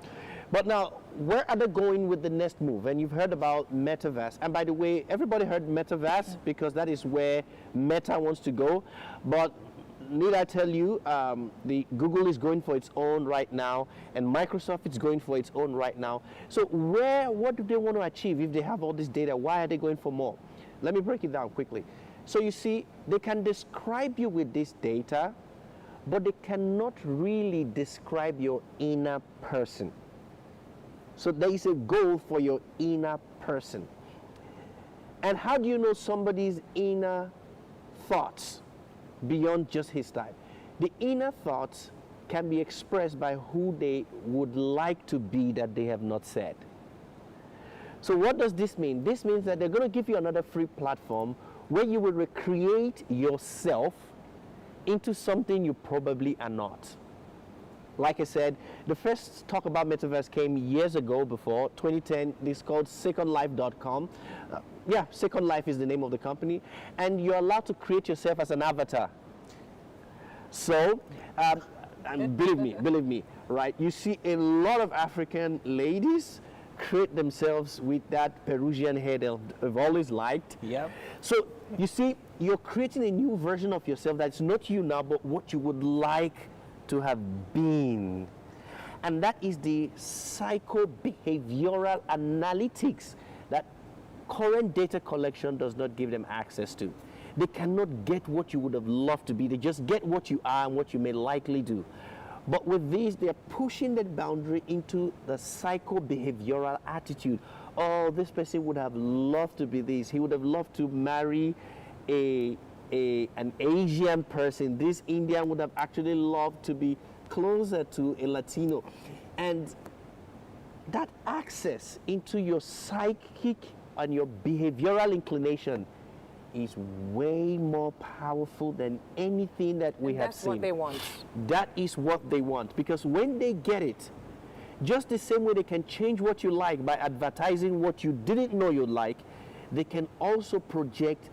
But now, where are they going with the next move? And you've heard about Metaverse. And by the way, everybody heard Metaverse because that is where Meta wants to go. But need I tell you, the Google is going for its own right now, and Microsoft is going for its own right now. So what do they want to achieve if they have all this data? Why are they going for more? Let me break it down quickly. So you see, they can describe you with this data, but they cannot really describe your inner person. So there is a goal for your inner person. And how do you know somebody's inner thoughts beyond just his type? The inner thoughts can be expressed by who they would like to be that they have not said. So what does this mean? This means that they're going to give you another free platform where you will recreate yourself into something you probably are not. Like I said, the first talk about metaverse came years ago before, 2010. It's called secondlife.com. Yeah, Second Life is the name of the company. And you're allowed to create yourself as an avatar. So, and believe me, right? You see a lot of African ladies create themselves with that Peruvian hair they've always liked. Yeah. So, you see, you're creating a new version of yourself that's not you now, but what you would like to have been. And that is the psycho-behavioral analytics that current data collection does not give them access to. They cannot get what you would have loved to be. They just get what you are and what you may likely do. But with these, they're pushing that boundary into the psycho-behavioral attitude. Oh, this person would have loved to be this. He would have loved to marry an Asian person. This Indian would have actually loved to be closer to a Latino. And that access into your psychic and your behavioral inclination is way more powerful than anything that we have seen. That's what they want. That is what they want. Because when they get it, just the same way they can change what you like by advertising what you didn't know you'd like, they can also project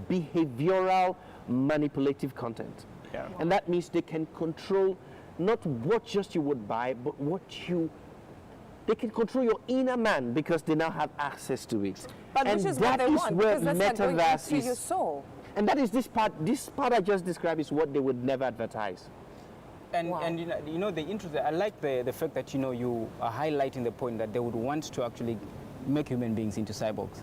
behavioral manipulative content. Yeah. And that means they can control not what just you would buy, but they can control your inner man because they now have access to it. But and which is that what they is want, where because that's like going metaverse into your soul. And that is this part I just described is what they would never advertise. And, Wow. and you know the interest. I like the fact that you are highlighting the point that they would want to actually make human beings into cyborgs.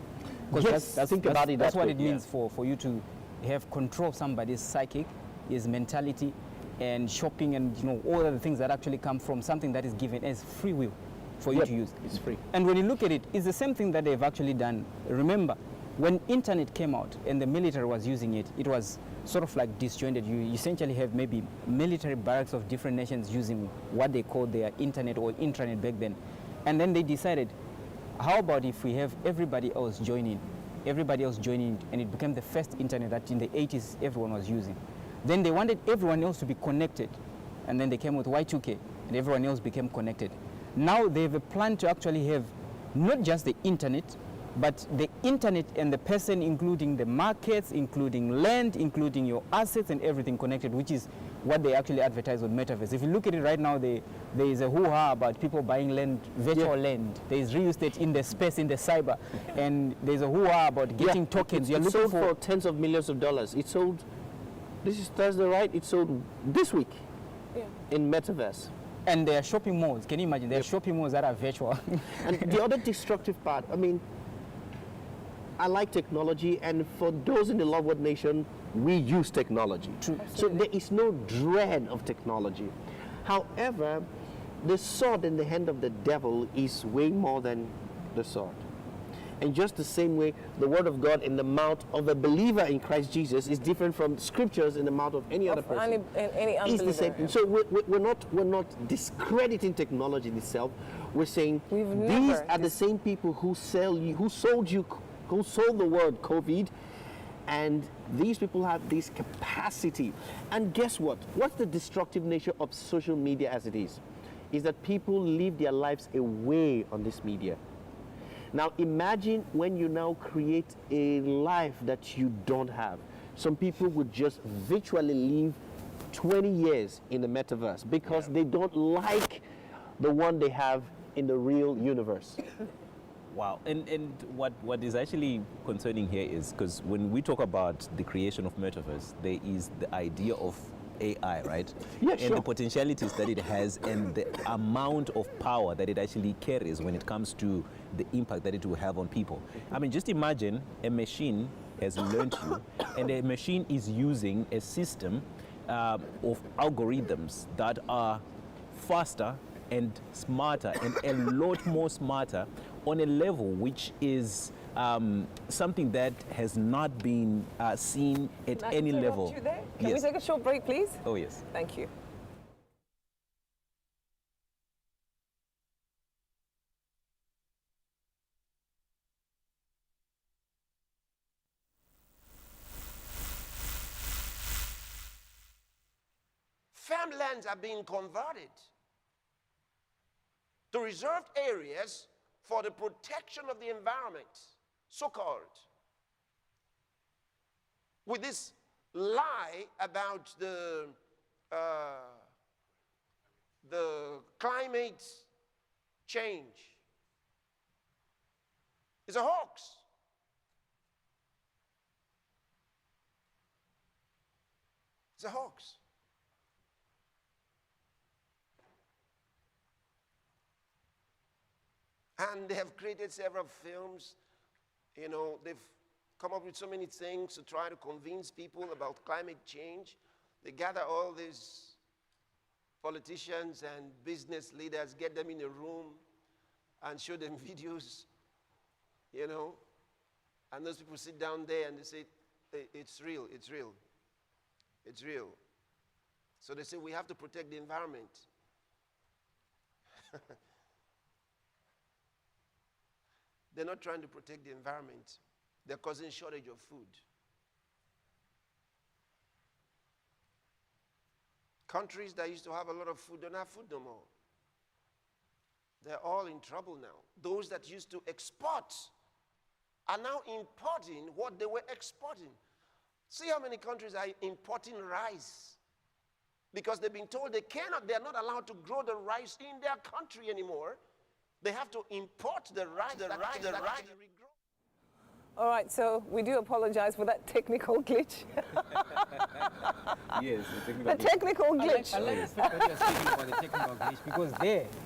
Yes, think about it That's that what way, it means for you to have control of somebody's psychic, his mentality, and shopping, and all of the things that actually come from something that is given as free will for you to use. It's free. And when you look at it, it's the same thing that they've actually done. Remember, when internet came out and the military was using it, it was sort of like disjointed. You essentially have maybe military barracks of different nations using what they called their internet or intranet back then. And then they decided, how about if we have everybody else joining, and it became the first internet that in the 80s everyone was using. Then they wanted everyone else to be connected. And then they came with Y2K and everyone else became connected. Now they have a plan to actually have not just the internet, but the internet and the person, including the markets, including land, including your assets and everything connected, which is what they actually advertise on Metaverse. If you look at it right now, there is a hoo-ha about people buying land, virtual land. There is real estate in the space, in the cyber, and there's a hoo-ha about getting tokens. It's sold for tens of millions of dollars. It sold, this is Thursday, right? It sold this week in Metaverse. And there are shopping malls. Can you imagine? There are shopping malls that are virtual. And the other destructive part, I mean, I like technology, and for those in the Lovewood Nation, we use technology. True. So there is no dread of technology. However, the sword in the hand of the devil is way more than the sword. And just the same way, the word of God in the mouth of a believer in Christ Jesus is different from scriptures in the mouth of any other person. Any It's the same. unbeliever. So we're not discrediting technology in itself. We're saying We've these never are the same people who sold the word COVID, and these people have this capacity. And guess what? What's the destructive nature of social media as it is that people live their lives away on this media. Now imagine when you now create a life that you don't have. Some people would just virtually live 20 years in the metaverse because they don't like the one they have in the real universe. Wow, and what is actually concerning here is because when we talk about the creation of metaverse, there is the idea of AI, right? Yeah, and sure. the potentialities that it has and the amount of power that it actually carries when it comes to the impact that it will have on people. I mean, just imagine a machine has learned you, and a machine is using a system of algorithms that are faster and smarter and a lot more smarter on a level which is something that has not been seen at Can I any interrupt level. you there? Can Yes. we take a short break, please? Oh, yes. Thank you. Farmlands are being converted to reserved areas for the protection of the environment, so-called, with this lie about the climate change. It's a hoax. It's a hoax. And they have created several films. You know, they've come up with so many things to try to convince people about climate change. They gather all these politicians and business leaders, get them in a room and show them videos, you know. And those people sit down there and they say, it's real, it's real, it's real. So they say, we have to protect the environment. They're not trying to protect the environment. They're causing shortage of food. Countries that used to have a lot of food don't have food no more. They're all in trouble now. Those that used to export are now importing what they were exporting. See how many countries are importing rice because they've been told they're not allowed to grow the rice in their country anymore. They have to import the rice. All right, so we do apologize for that technical glitch. Yes, the technical glitch. I like the fact that you're speaking about the technical glitch because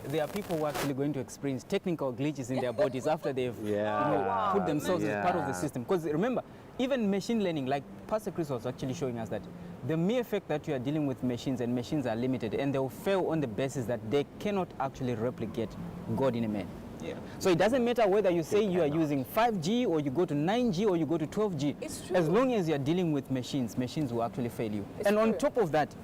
there are people who are actually going to experience technical glitches in their bodies after they've put themselves as part of the system. Because remember, even machine learning, like Pastor Chris was actually showing us that the mere fact that you are dealing with machines and machines are limited and they will fail on the basis that they cannot actually replicate God in a man. Yeah. So it doesn't matter whether you say you are using 5G or you go to 9G or you go to 12G. It's true. As long as you are dealing with machines, machines will actually fail you. It's and on true. top of that,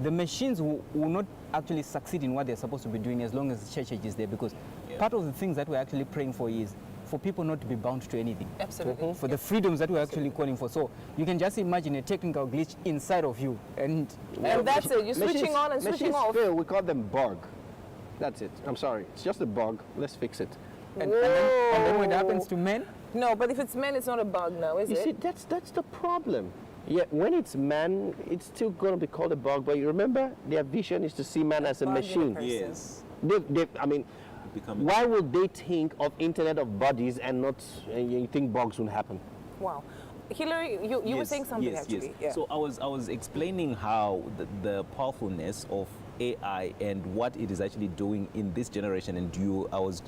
the machines will not actually succeed in what they're supposed to be doing as long as the church is there, because part of the things that we're actually praying for is for people not to be bound to anything. Absolutely. For the freedoms that we're actually calling for. So you can just imagine a technical glitch inside of you. And that's it. You're switching on and switching off. Fail, we call them bug. That's it. I'm sorry. It's just a bug. Let's fix it. and then when it happens to men? No, but if it's men, it's not a bug now, is You it? see, that's the problem. Yeah, when it's man, it's still going to be called a bug. But you remember, their vision is to see man as a bug in a machine. person. Yes. I mean, why would they think of Internet of Bodies and not, you think bugs would happen? Wow. Hillary, you were saying something actually. Yes. Yeah. So I was explaining how the powerfulness of AI and what it is actually doing in this generation, and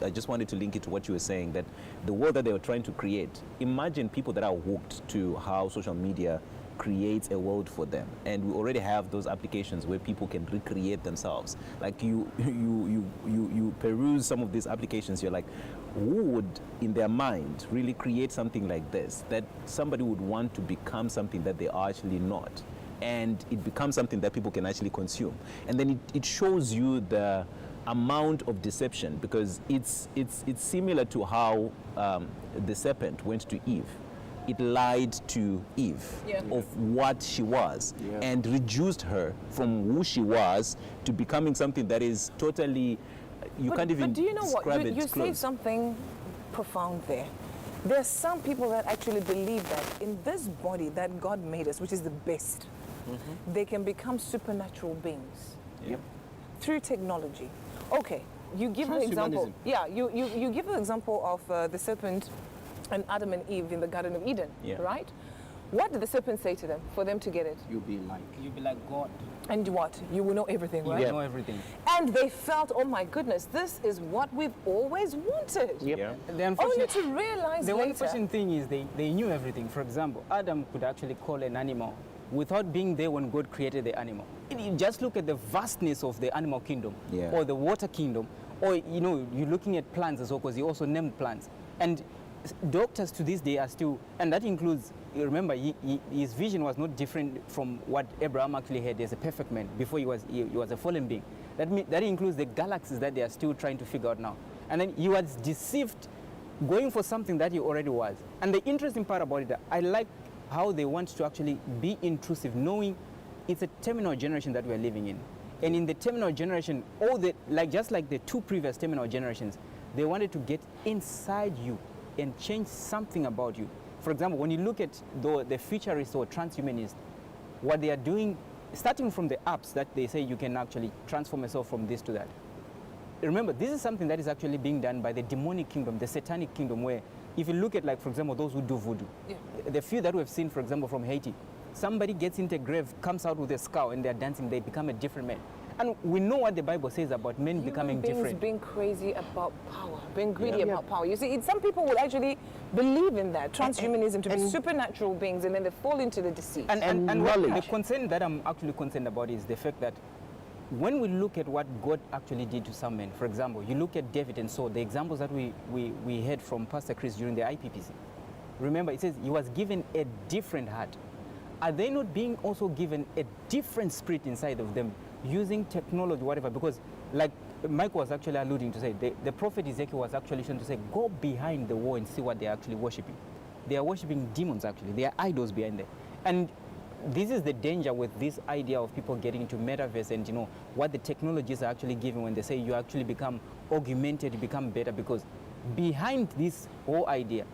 I just wanted to link it to what you were saying, that the world that they were trying to create. Imagine people that are hooked to how social media creates a world for them, and we already have those applications where people can recreate themselves. Like you peruse some of these applications, you're like, who would in their mind really create something like this, that somebody would want to become something that they are actually not, and it becomes something that people can actually consume. And then it shows you the amount of deception, because it's similar to how the serpent went to Eve. It lied to Eve of what she was and reduced her from who she was to becoming something that is totally, can't even But do you know what? describe it You say close. something profound there. There are some people that actually believe that in this body that God made us, which is the best, they can become supernatural beings through technology. Okay, you give the example. Transhumanism. Yeah, you give the example of the serpent and Adam and Eve in the Garden of Eden, right? What did the serpent say to them for them to get it? You'll be like God. And what? You will know everything, right? You know everything. And they felt, oh my goodness, this is what we've always wanted. Yeah. Only to realize the later. unfortunate thing is they knew everything. For example, Adam could actually call an animal without being there when God created the animal. And you just look at the vastness of the animal kingdom or the water kingdom, or you're looking at plants as well, because he also named plants. And doctors to this day are still, and that includes, remember, his vision was not different from what Abraham actually had as a perfect man before he was a fallen being. That includes the galaxies that they are still trying to figure out now. And then he was deceived going for something that he already was. And the interesting part about it, I like how they want to actually be intrusive, knowing it's a terminal generation that we're living in. And in the terminal generation, all the just like the two previous terminal generations, they wanted to get inside you and change something about you. For example, when you look at the futurist or transhumanist, what they are doing, starting from the apps that they say you can actually transform yourself from this to that. Remember, this is something that is actually being done by the demonic kingdom, the satanic kingdom, where if you look at, like, for example, those who do voodoo, the few that we've seen, for example, from Haiti, somebody gets into a grave, comes out with a skull, and they're dancing, they become a different man. And we know what the Bible says about men becoming different. Being crazy about power, being greedy about power. You see, some people will actually believe in that, transhumanism, to be supernatural beings, and then they fall into the deceit. And the concern that I'm actually concerned about is the fact that when we look at what God actually did to some men, for example, you look at David and Saul, the examples that we heard from Pastor Chris during the IPPC. Remember, it says he was given a different heart. Are they not being also given a different spirit inside of them, using technology, whatever? Because, like Mike was actually alluding to say, the prophet Ezekiel was actually trying to say, go behind the wall and see what they're actually worshiping. They are worshiping demons, actually. They are idols behind there. And this is the danger with this idea of people getting into metaverse and, you know, what the technologies are actually giving when they say you actually become augmented, you become better, because behind this whole idea,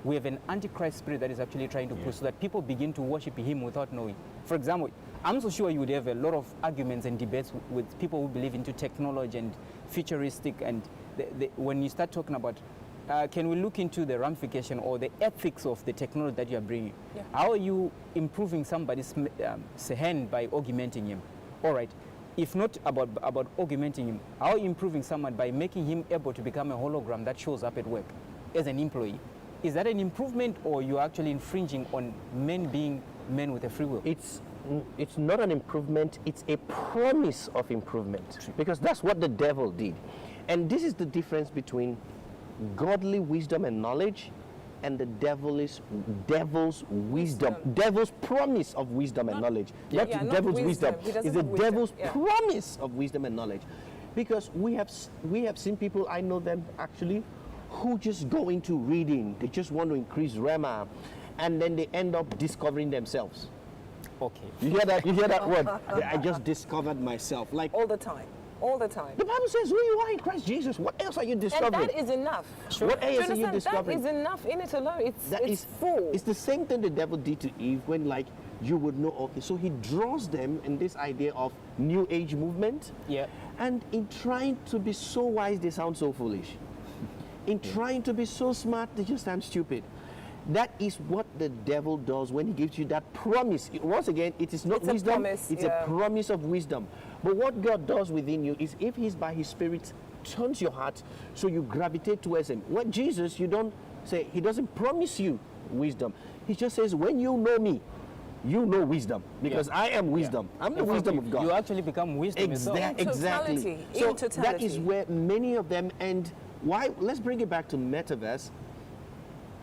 we have an antichrist spirit that is actually trying to push so that people begin to worship him without knowing. For example, I'm so sure you would have a lot of arguments and debates with people who believe into technology and futuristic, and when you start talking about can we look into the ramification or the ethics of the technology that you are bringing? Yeah. How are you improving somebody's hand by augmenting him? All right. If not about augmenting him, how are you improving someone by making him able to become a hologram that shows up at work as an employee? Is that an improvement, or you're actually infringing on men being men with a free will? It's not an improvement, it's a promise of improvement. Because that's what the devil did. And this is the difference between godly wisdom and knowledge and the devil's wisdom. Devil's promise of wisdom and knowledge. Not devil's wisdom. It's the devil's promise of wisdom and knowledge. Because we have seen people, I know them actually, who just go into reading. They just want to increase Rema, and then they end up discovering themselves. Okay. You hear that? You hear that word? I just discovered myself. Like all the time. All the time. The Bible says who you are in Christ Jesus. What else are you discovering? And that is enough. Sure. What else are you discovering? That is enough in it alone. It's full. It's the same thing the devil did to Eve when, like, you would know, okay, so he draws them in this idea of new age movement. Yeah. And in trying to be so wise, they sound so foolish. In trying to be so smart, they just sound stupid. That is what the devil does when he gives you that promise. Once again, it is not wisdom, it's a promise of wisdom. But what God does within you is, if he's by his spirit turns your heart so you gravitate towards him. What Jesus, you don't say, he doesn't promise you wisdom. He just says, when you know me, you know wisdom, because I am wisdom. I'm the wisdom of God. You actually become wisdom yourself. Exactly. So that is where many of them end. Why? Let's bring it back to metaverse.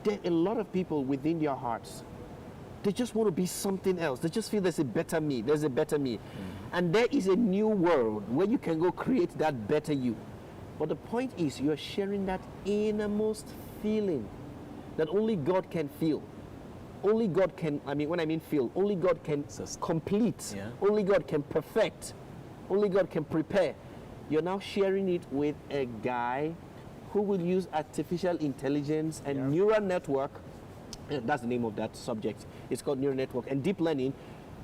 There are a lot of people within their hearts, they just want to be something else. They just feel there's a better me. There's a better me. And there is a new world where you can go create that better you. But the point is, you're sharing that innermost feeling that only God can feel. Only God can, when I mean feel, only God can complete. Yeah. Only God can perfect. Only God can prepare. You're now sharing it with a guy who will use artificial intelligence and neural network, that's the name of that subject, it's called neural network, and deep learning,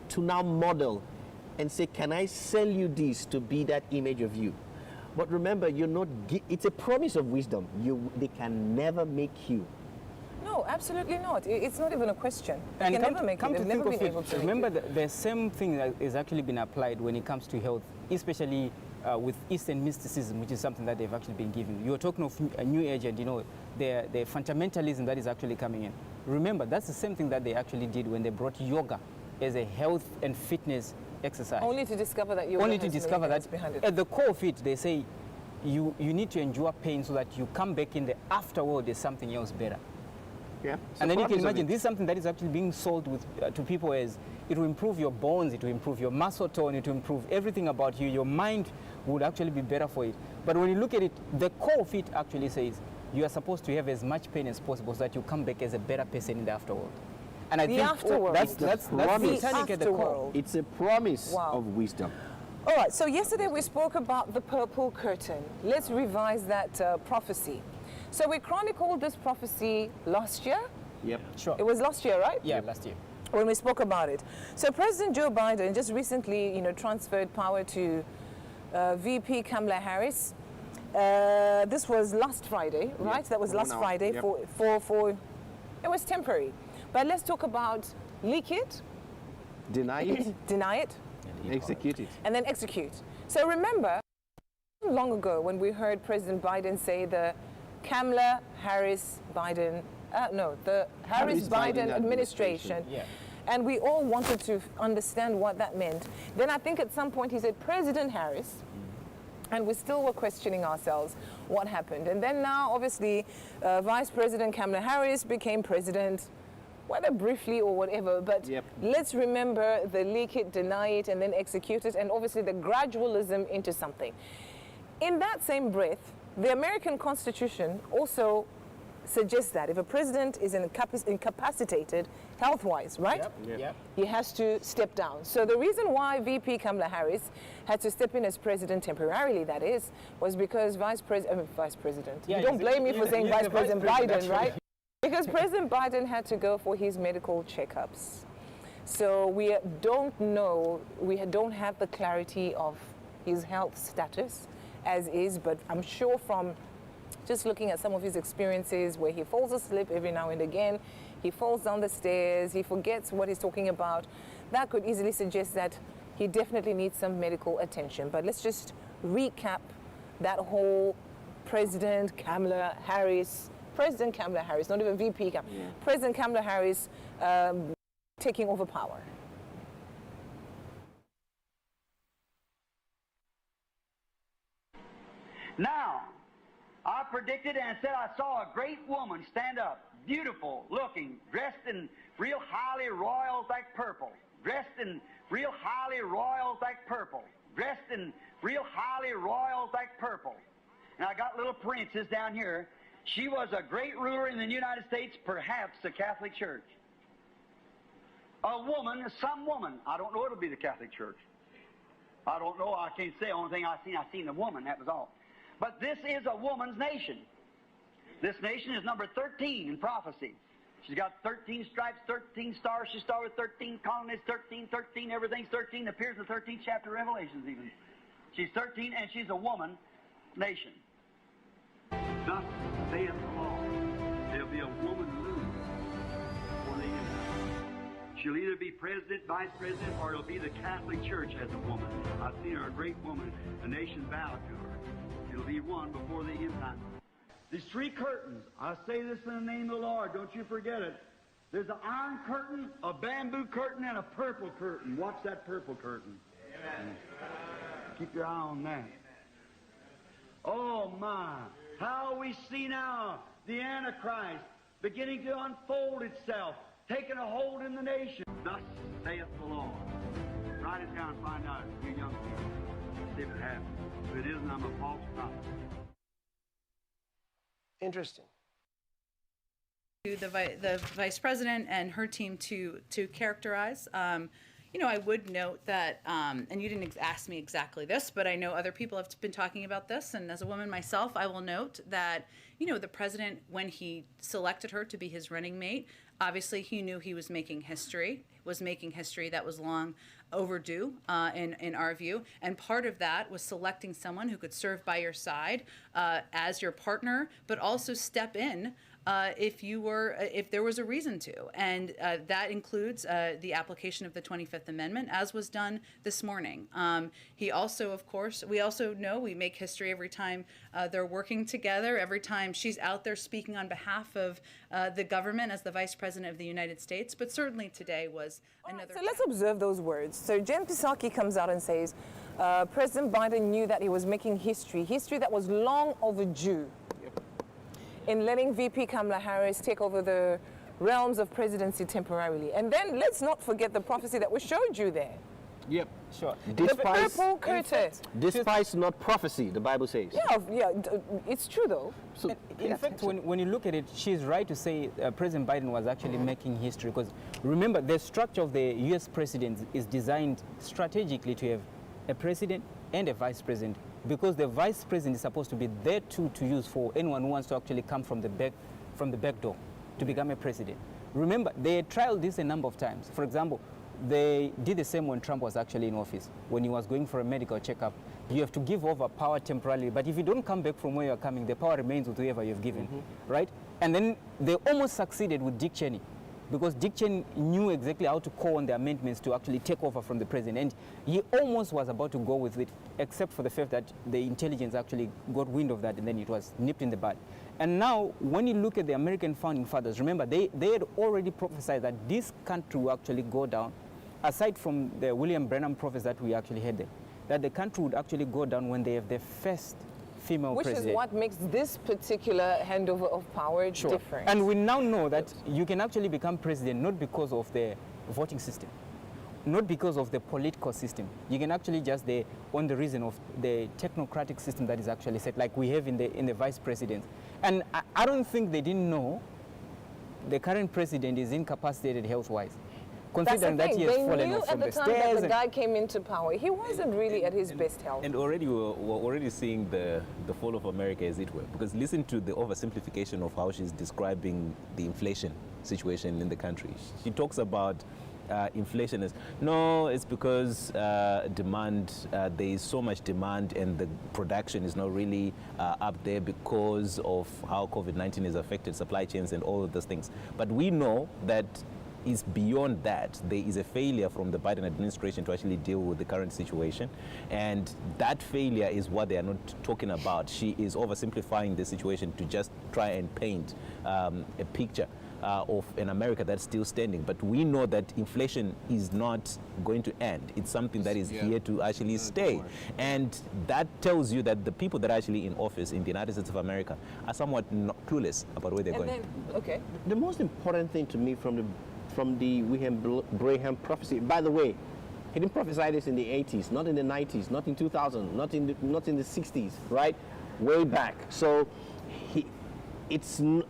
to now model and say, can I sell you this to be that image of you? But remember, you're not, it's a promise of wisdom. They can never make you. No, absolutely not. It's not even a question. And come to think of it, remember the same thing that is actually been applied when it comes to health, especially with Eastern mysticism, which is something that they've actually been given. You're talking of a new age, and the fundamentalism that is actually coming in. Remember, that's the same thing that they actually did when they brought yoga as a health and fitness exercise. Only to discover that yoga behind it. At the core of it, they say you need to endure pain so that you come back in the afterworld, there's something else better. Yeah. And then you can imagine this is something that is actually being sold to people as it will improve your bones, it will improve your muscle tone, it will improve everything about you. Your mind would actually be better for it. But when you look at it, the core of it actually says you are supposed to have as much pain as possible so that you come back as a better person in the afterworld. And I think afterworld. That's satanic at the core. It's a promise of wisdom. All right, so yesterday we spoke about the purple curtain. Let's revise that prophecy. So we chronicled this prophecy last year. Yep. Sure. It was last year, right? Yeah, last year. When we spoke about it. So President Joe Biden just recently, transferred power to VP Kamala Harris. This was last Friday, right? Yep. That was last Friday. Yep. For it was temporary. But let's talk about leak it, Deny it, deny it, execute it. and then execute. So remember, long ago when we heard President Biden say the Kamala Harris Biden, the Harris-Biden administration. Yeah. And we all wanted to understand what that meant. Then I think at some point he said President Harris, and we still were questioning ourselves what happened. And then now, obviously, Vice President Kamala Harris became president, whether briefly or whatever, but let's remember the leak it, deny it, and then execute it, and obviously the gradualism into something. In that same breath, the American Constitution also suggests that if a president is incapacitated health-wise, right? Yep. He has to step down. So the reason why VP Kamala Harris had to step in as president temporarily, that is, was because Vice President. Yeah, you don't blame me for saying Vice President Biden, right? Right. Because President Biden had to go for his medical checkups. So we don't know, we don't have the clarity of his health status as is, but I'm sure from just looking at some of his experiences where he falls asleep every now and again, he falls down the stairs, he forgets what he's talking about, that could easily suggest that he definitely needs some medical attention. But let's just recap that whole President Kamala Harris, not even VP, President Kamala Harris taking over power. Now, I predicted and said I saw a great woman stand up, beautiful looking, dressed in real highly royal like purple, dressed in real highly royal like purple, dressed in real highly royal like purple. And I got little princes down here. She was a great ruler in the United States, perhaps the Catholic Church. A woman, some woman. I don't know it'll be the Catholic Church. I don't know. I can't say. Only thing I seen a woman. That was all. But this is a woman's nation. This nation is number 13 in prophecy. She's got 13 stripes, 13 stars. She started with 13 colonies, 13, everything's 13. Appears in the 13th chapter of Revelations even. She's 13 and she's a woman nation. Thus saith the Lord, there'll be a woman loose for the end. She'll either be president, vice president, or it'll be the Catholic Church as a woman. I've seen her a great woman. The nation bowed to her. It'll be one before the end time. There's three curtains. I say this in the name of the Lord. Don't you forget it. There's an iron curtain, a bamboo curtain, and a purple curtain. Watch that purple curtain. Amen. Keep your eye on that. Oh, my. How we see now the Antichrist beginning to unfold itself, taking a hold in the nation. Thus saith the Lord. Write it down and find out, you young people. See if it happens. If it isn't, I'm a false prophet. Interesting. The vice president and her team to characterize. I would note that, and you didn't ask me exactly this, but I know other people have been talking about this, and as a woman myself, I will note that, the president, when he selected her to be his running mate, obviously he knew he was making history that was long overdue in our view, and part of that was selecting someone who could serve by your side as your partner, but also step in if there was a reason to, and that includes the application of the 25th Amendment, as was done this morning. He also, of course, we also know we make history every time they're working together, every time she's out there speaking on behalf of the government as the Vice President of the United States, but certainly today was another... So let's observe those words. So Jen Psaki comes out and says, President Biden knew that he was making history that was long overdue, in letting VP Kamala Harris take over the realms of presidency temporarily. And then let's not forget the prophecy that we showed you there. Yep. Sure. The purple curtain. Despise not prophecy, the Bible says. Yeah, it's true though. So, in fact, when you look at it, she's right to say President Biden was actually making history, because remember, the structure of the U.S. president is designed strategically to have a president and a vice president, because the vice president is supposed to be there to use for anyone who wants to actually come from the back door to become a president. Remember, they trialed this a number of times. For example, they did the same when Trump was actually in office. When he was going for a medical checkup, you have to give over power temporarily, but if you don't come back from where you're coming, the power remains with whoever you've given, right? And then they almost succeeded with Dick Cheney, because Dick Cheney knew exactly how to call on the amendments to actually take over from the president. And he almost was about to go with it, except for the fact that the intelligence actually got wind of that, and then it was nipped in the bud. And now, when you look at the American founding fathers, remember, they had already prophesied that this country will actually go down, aside from the William Branham prophecy that we actually had there, that the country would actually go down when they have the first female president. Which is what makes this particular handover of power different. And we now know that you can actually become president not because of the voting system, not because of the political system. You can actually just on the reason of the technocratic system that is actually set, like we have in the vice president. And I don't think they didn't know the current president is incapacitated health-wise. Considering that he has fallen off from the stairs. They knew at the time that the guy came into power, he wasn't really at his best health. And already we're already seeing the fall of America, as it were. Because listen to the oversimplification of how she's describing the inflation situation in the country. She talks about inflation as, no, it's because demand, there is so much demand and the production is not really up there because of how COVID-19 has affected supply chains and all of those things. But we know that is beyond that. There is a failure from the Biden administration to actually deal with the current situation, and that failure is what they are not talking about. She is oversimplifying the situation to just try and paint a picture of an America that's still standing. But we know that inflation is not going to end. It's something that is here to actually stay. And that tells you that the people that are actually in office in the United States of America are somewhat clueless about where they're going. Okay. The most important thing to me from the William Branham prophecy, by the way, he didn't prophesy this in the 80s, not in the 90s, not in 2000, not in the 60s, right? Way back. So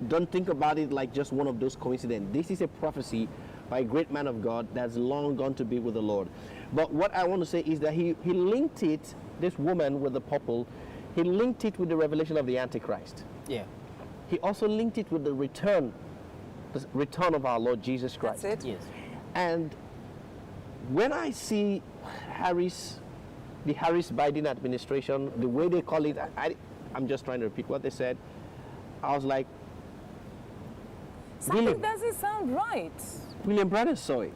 don't think about it like just one of those coincidences. This is a prophecy by a great man of God that's long gone to be with the Lord. But what I want to say is that he linked it, this woman with the purple, he linked it with the revelation of the Antichrist. Yeah. He also linked it with the return of our Lord Jesus Christ. That's it? Yes. And when I see the Harris-Biden administration, the way they call it, I'm just trying to repeat what they said. I was like, something doesn't sound right. William Branham saw it.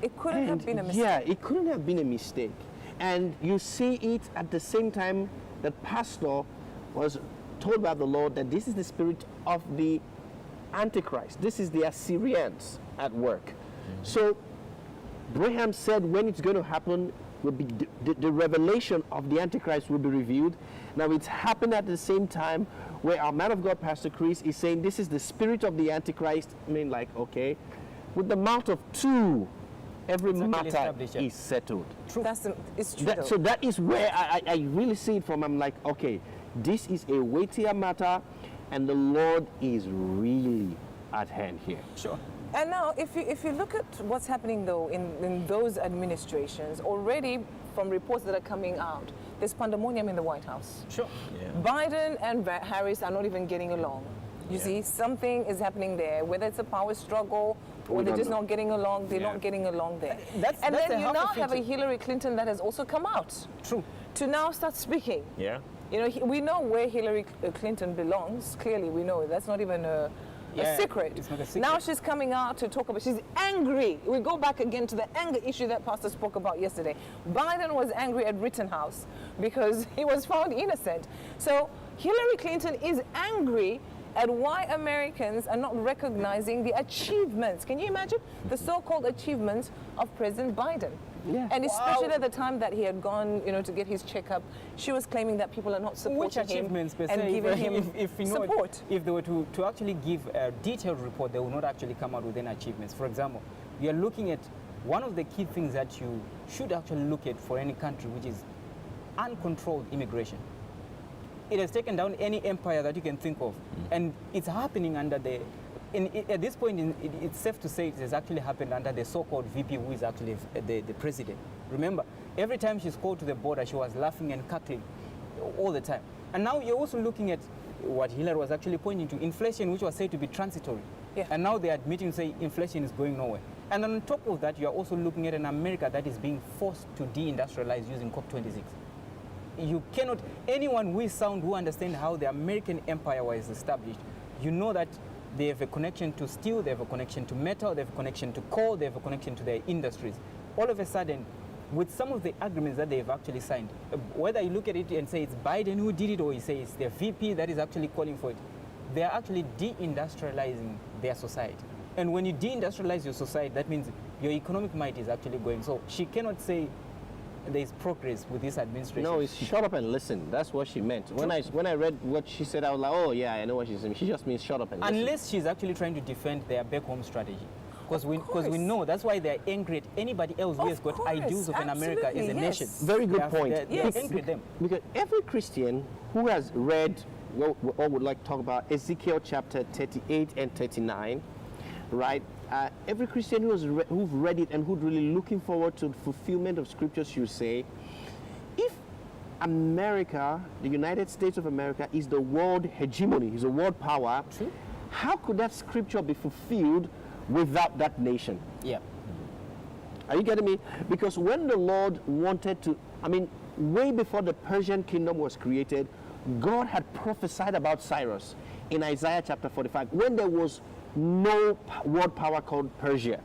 It couldn't have been a mistake. Yeah, it couldn't have been a mistake. And you see it at the same time that pastor was told by the Lord that this is the spirit of the Antichrist. This is the Assyrians at work. So Branham said when it's going to happen will be the revelation of the Antichrist will be revealed. Now it's happened at the same time where our man of God, Pastor Chris, is saying this is the spirit of the Antichrist. I mean, like, okay, with the mouth of two, every matter is settled. True. It's true. So that is where I really see it from. I'm like, okay, this is a weightier matter, and the Lord is really at hand here. Sure. And now, if you look at what's happening, though, in those administrations, already from reports that are coming out, there's pandemonium in the White House. Sure. Yeah. Biden and Harris are not even getting along. You see, something is happening there, whether it's a power struggle or they're just not getting along, they're not getting along there. And then you now have a Hillary Clinton that has also come out. True. To now start speaking. Yeah. You know, we know where Hillary Clinton belongs. Clearly, we know it. That's not even a secret. It's not a secret. Now she's coming out to talk about, she's angry. We go back again to the anger issue that Pastor spoke about yesterday. Biden was angry at Rittenhouse because he was found innocent. So Hillary Clinton is angry at why Americans are not recognizing the achievements. Can you imagine the so-called achievements of President Biden? Yeah. And especially at the time that he had gone, to get his checkup, she was claiming that people are not supporting him and giving him support. If they were to actually give a detailed report, they will not actually come out with any achievements. For example, we are looking at one of the key things that you should actually look at for any country, which is uncontrolled immigration. It has taken down any empire that you can think of, and it's happening under at this point, it's safe to say it has actually happened under the so-called VP, who is actually the president. Remember, Every time she's called to the border, she was laughing and cackling all the time. And now you're also looking at what Hillary was actually pointing to, inflation, which was said to be transitory. Yeah. And now they're admitting, say, inflation is going nowhere. And on top of that, you're also looking at an America that is being forced to deindustrialize using COP26. You cannot, anyone who is sound, who understands how the American empire was established, you know that they have a connection to steel, they have a connection to metal, they have a connection to coal, they have a connection to their industries. All of a sudden, with some of the agreements that they've actually signed, whether you look at it and say it's Biden who did it or you say it's their VP that is actually calling for it, they are actually deindustrializing their society. And when you deindustrialize your society, that means your economic might is actually going. So she cannot say there's progress with this administration. No, it's shut up and listen. That's what she meant. When I read what she said, I was like, oh yeah, I know what she's saying. She just means shut up and listen. Unless she's actually trying to defend their back home strategy. Because we know that's why they're angry at anybody else who has got ideals of an America as a nation. Very good point. They're angry at them. Because every Christian who has read, or would like to talk about Ezekiel chapter 38 and 39, right? Every Christian who've read it and who's really looking forward to the fulfillment of scriptures should say, if America, the United States of America, is the world hegemony, is a world power, how could that scripture be fulfilled without that nation? Yeah. Are you getting me? Because when the Lord wanted to, way before the Persian kingdom was created, God had prophesied about Cyrus in Isaiah chapter 45, when there was no world power called Persia.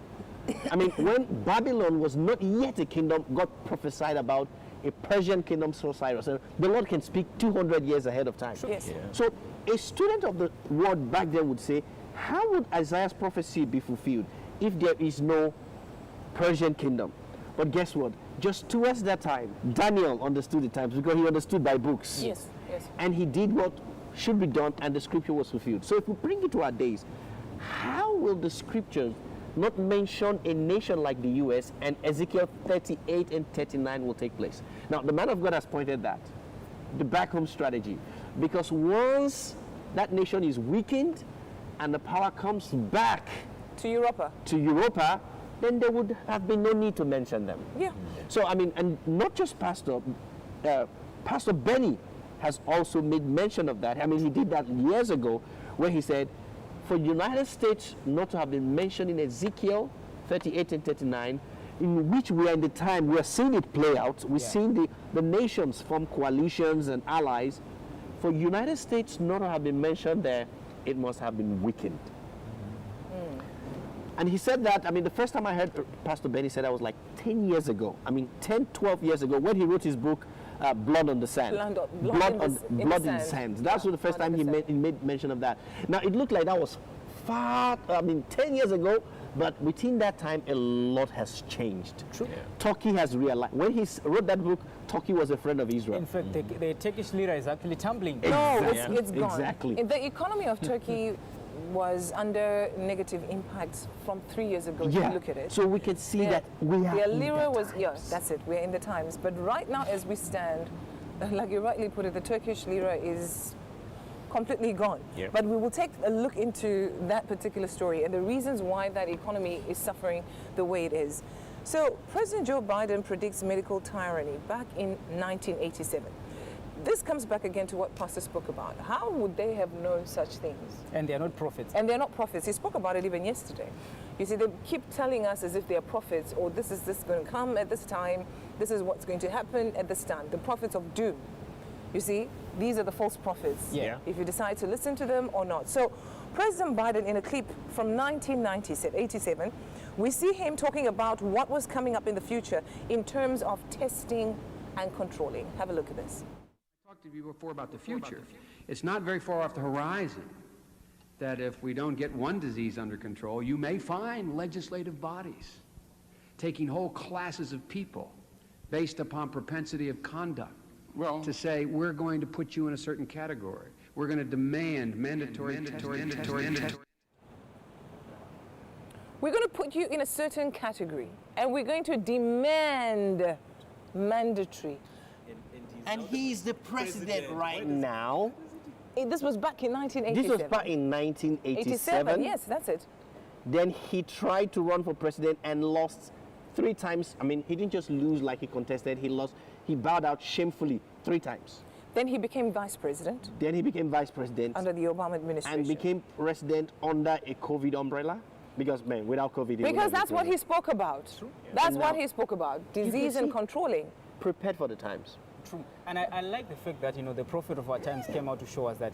When Babylon was not yet a kingdom, God prophesied about a Persian kingdom through Cyrus. And the Lord can speak 200 years ahead of time. Yes. Yeah. So a student of the word back then would say, how would Isaiah's prophecy be fulfilled if there is no Persian kingdom? But guess what? Just towards that time, Daniel understood the times because he understood by books. Yes, yes. And he did what should be done, and the scripture was fulfilled. So if we bring it to our days, how will the scriptures not mention a nation like the U.S. and Ezekiel 38 and 39 will take place? Now, the man of God has pointed that, the back home strategy. Because once that nation is weakened and the power comes back to Europa, then there would have been no need to mention them. Yeah. So, and not just Pastor Benny has also made mention of that. He did that years ago where he said, for the United States not to have been mentioned in Ezekiel 38 and 39, in which we are in the time, we are seeing it play out. We're seeing the nations form coalitions and allies. For United States not to have been mentioned there, it must have been weakened. And he said that, the first time I heard Pastor Benny say that was like 10 years ago. 10, 12 years ago when he wrote his book, Blood on the Sand. Blood in the Sand. That's the first time he made mention of that. Now, it looked like that was far, 10 years ago, but within that time, a lot has changed. True. Yeah. Turkey has realized, when he wrote that book, Turkey was a friend of Israel. In fact, the Turkish lira is actually tumbling. No, it's gone. Exactly. The economy of Turkey was under negative impacts from 3 years ago. If you look at it. So we can see that we are the lira was, that's it, we're in the times. But right now as we stand, like you rightly put it, the Turkish lira is completely gone. Yeah. But we will take a look into that particular story and the reasons why that economy is suffering the way it is. So President Joe Biden predicts medical tyranny back in 1987. This comes back again to what Pastor spoke about. How would they have known such things? And they're not prophets. And they're not prophets. He spoke about it even yesterday. You see, they keep telling us as if they're prophets, or this is going to come at this time, this is what's going to happen at this time. The prophets of doom. You see, these are the false prophets. Yeah. If you decide to listen to them or not. So President Biden, in a clip from 1987, we see him talking about what was coming up in the future in terms of testing and controlling. Have a look at this. To you before about the future. It's not very far off the horizon that if we don't get one disease under control, you may find legislative bodies taking whole classes of people based upon propensity of conduct to say, we're going to put you in a certain category. We're going to demand mandatory testing. We're going to put you in a certain category, and we're going to demand mandatory. And he's the president right now. This was back in 1987. This was back in 1987. Yes, that's it. Then he tried to run for president and lost 3 times. I mean, he didn't just lose like he contested, he lost. He bowed out shamefully 3 times. Then he became vice president. Then he became vice president. Under the Obama administration. And became president under a COVID umbrella. Because, man, without COVID... Because that's what he spoke about. That's what he spoke about. Disease and controlling. Prepared for the times. True. And I like the fact that, the prophet of our times came out to show us that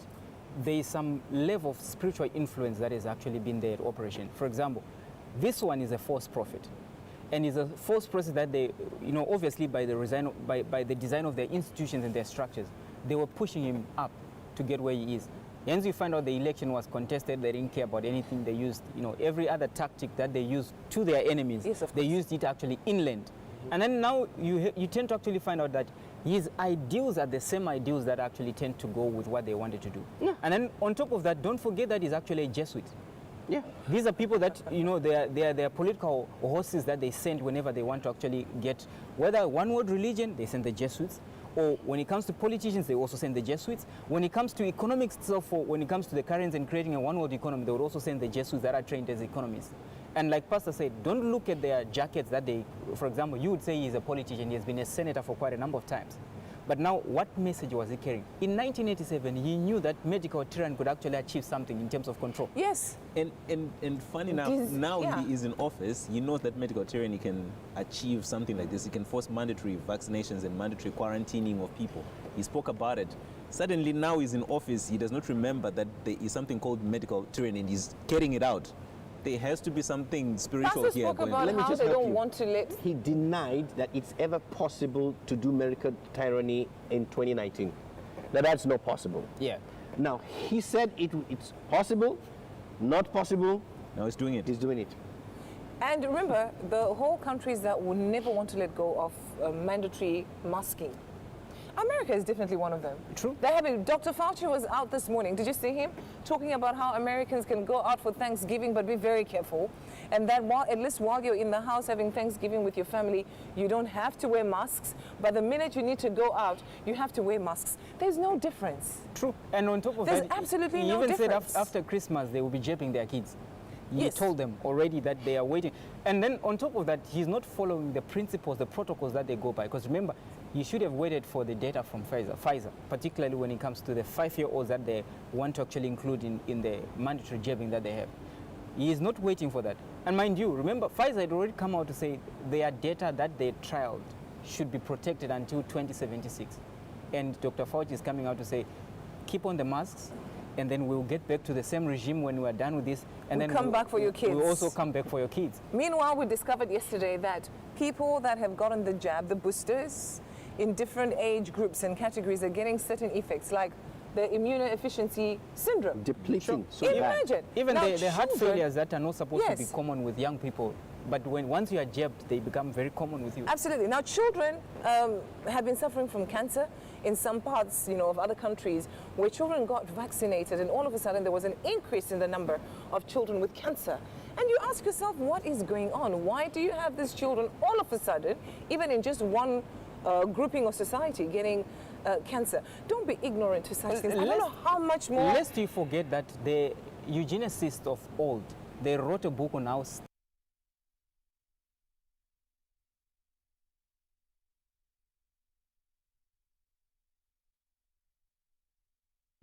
there is some level of spiritual influence that has actually been there at operation. For example, this one is a false prophet. And is a false prophet that they, obviously by the design of their institutions and their structures, they were pushing him up to get where he is. Once you find out the election was contested, they didn't care about anything. They used, every other tactic that they used to their enemies, they used it actually inland. And then now you tend to actually find out that his ideals are the same ideals that actually tend to go with what they wanted to do. Yeah. And then on top of that, don't forget that he's actually a Jesuit. Yeah. These are people that, they are political horses that they send whenever they want to actually get, whether one world religion, they send the Jesuits. Or when it comes to politicians, they also send the Jesuits. When it comes to economics itself, or when it comes to the currency and creating a one-world economy, they would also send the Jesuits that are trained as economists. And like Pastor said, don't look at their jackets that they, for example, you would say he's a politician, he has been a senator for quite a number of times. But now, what message was he carrying? In 1987, he knew that medical tyranny could actually achieve something in terms of control. Yes. And funny enough, now he is in office, he knows that medical tyranny can achieve something like this. He can force mandatory vaccinations and mandatory quarantining of people. He spoke about it. Suddenly, now he's in office, he does not remember that there is something called medical tyranny and he's carrying it out. There has to be something spiritual Pastor here. Spoke about Let me how just they help don't you. want to let... He denied that it's ever possible to do medical tyranny in 2019. Now, that's not possible. Yeah. Now, he said it's possible, not possible. Now he's doing it. He's doing it. And remember, the whole countries that would never want to let go of mandatory masking. America is definitely one of them. True. They're having, Dr. Fauci was out this morning. Did you see him? Talking about how Americans can go out for Thanksgiving, but be very careful. And that at least while you're in the house having Thanksgiving with your family, you don't have to wear masks. But the minute you need to go out, you have to wear masks. There's no difference. True. And on top of that, there's absolutely he no even difference. said after Christmas, they will be jabbing their kids. He Yes. told them already that they are waiting. And then on top of that, he's not following the principles, the protocols that they go by. Because remember, you should have waited for the data from Pfizer, particularly when it comes to the 5-year-olds that they want to actually include in the mandatory jabbing that they have. He is not waiting for that. And mind you, remember, Pfizer had already come out to say their data that they trialed should be protected until 2076. And Dr. Fauci is coming out to say, keep on the masks, and then we'll get back to the same regime when we're done with this. And We'll then come back for your kids. We'll also come back for your kids. Meanwhile, we discovered yesterday that people that have gotten the jab, the boosters, in different age groups and categories are getting certain effects like the immunodeficiency syndrome. Depleting. So Imagine. Even Now, the heart children- failures that are not supposed to be Yes. common with young people, but once you are jabbed, they become very common with you. Absolutely. Now, children have been suffering from cancer in some parts, of other countries where children got vaccinated, and all of a sudden there was an increase in the number of children with cancer. And you ask yourself, what is going on? Why do you have these children all of a sudden, even in just one grouping of society, getting cancer? Don't be ignorant to such things. I don't know how much more. Lest you forget that the eugenicists of old, they wrote a book on how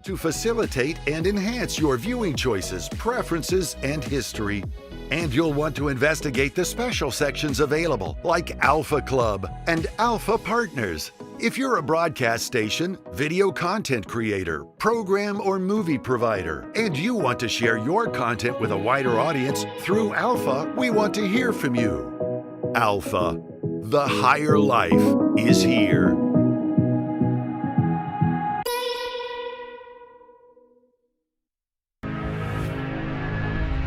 to facilitate and enhance your viewing choices, preferences, and history. And you'll want to investigate the special sections available, like Alpha Club and Alpha Partners. If you're a broadcast station, video content creator, program or movie provider, and you want to share your content with a wider audience through Alpha, we want to hear from you. Alpha, the higher life is here.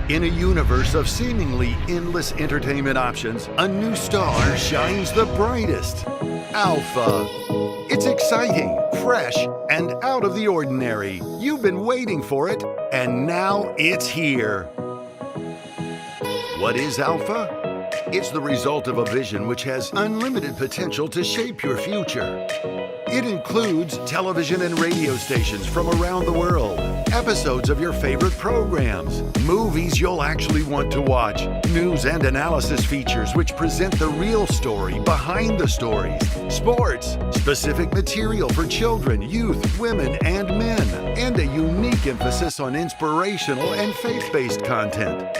In a universe of seemingly endless entertainment options, a new star shines the brightest. Alpha. It's exciting, fresh, and out of the ordinary. You've been waiting for it, and now it's here. What is Alpha? It's the result of a vision which has unlimited potential to shape your future. It includes television and radio stations from around the world, episodes of your favorite programs, movies you'll actually want to watch, news and analysis features which present the real story behind the stories, sports, specific material for children, youth, women, and men, and a unique emphasis on inspirational and faith-based content.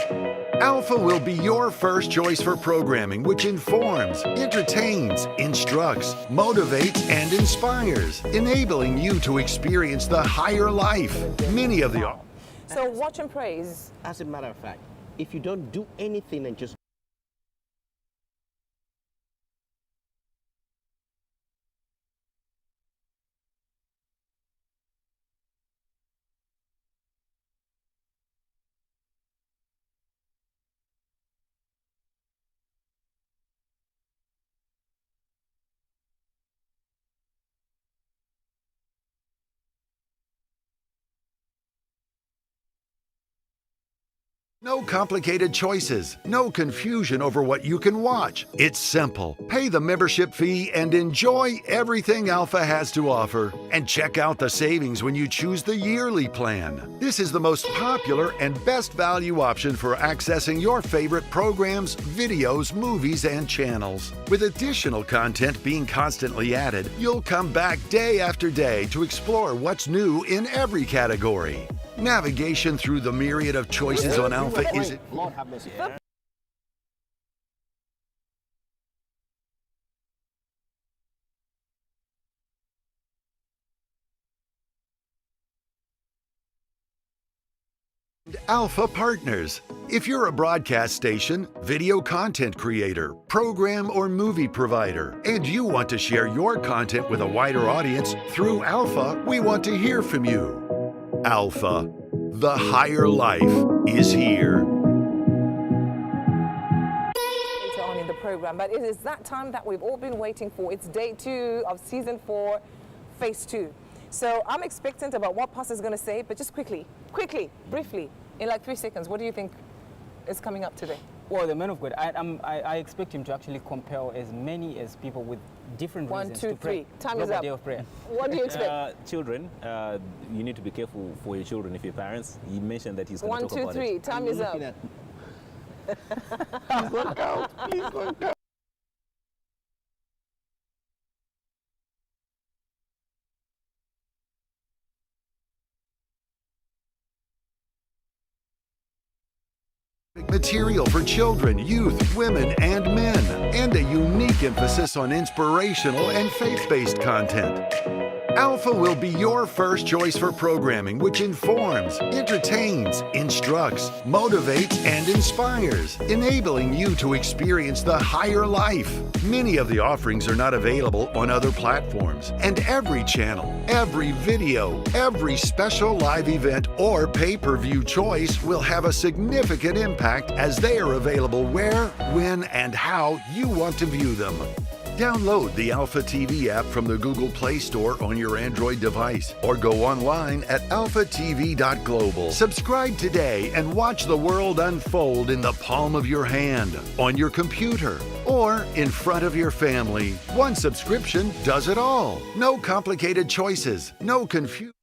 Alpha will be your first choice for programming which informs, entertains, instructs, motivates, and inspires, enabling you to experience the higher life. Many of the... So watch and praise. As a matter of fact, if you don't do anything and just No complicated choices, no confusion over what you can watch. It's simple. Pay the membership fee and enjoy everything Alpha has to offer. And check out the savings when you choose the yearly plan. This is the most popular and best value option for accessing your favorite programs, videos, movies, and channels. With additional content being constantly added, you'll come back day after day to explore what's new in every category. Navigation through the myriad of choices on Alpha is... Lord have mercy. Alpha Partners. If you're a broadcast station, video content creator, program or movie provider, and you want to share your content with a wider audience through Alpha, we want to hear from you. Alpha, the higher life is here. Later on in the program, but it is that time that we've all been waiting for. It's day 2 of season 4, phase 2. So I'm expectant about what Pastor's going to say, but just quickly, briefly, in like 3 seconds, what do you think is coming up today? Well, the man of God, I expect him to actually compel as many as people with different reasons to pray. 1, 2, 3. Time is a up. day of prayer. What do you expect? Children, you need to be careful for your children if you're parents. He mentioned that he's going 1, to talk 2, about 3. it. Time is up. Please don't count. Please don't count. Material for children, youth, women, and men, and a unique emphasis on inspirational and faith-based content. Alpha will be your first choice for programming which informs, entertains, instructs, motivates, and inspires, enabling you to experience the higher life. Many of the offerings are not available on other platforms, and every channel, every video, every special live event or pay-per-view choice will have a significant impact as they are available where, when, and how you want to view them. Download the Alpha TV app from the Google Play Store on your Android device or go online at alphatv.global. Subscribe today and watch the world unfold in the palm of your hand, on your computer, or in front of your family. One subscription does it all. No complicated choices, no confusion.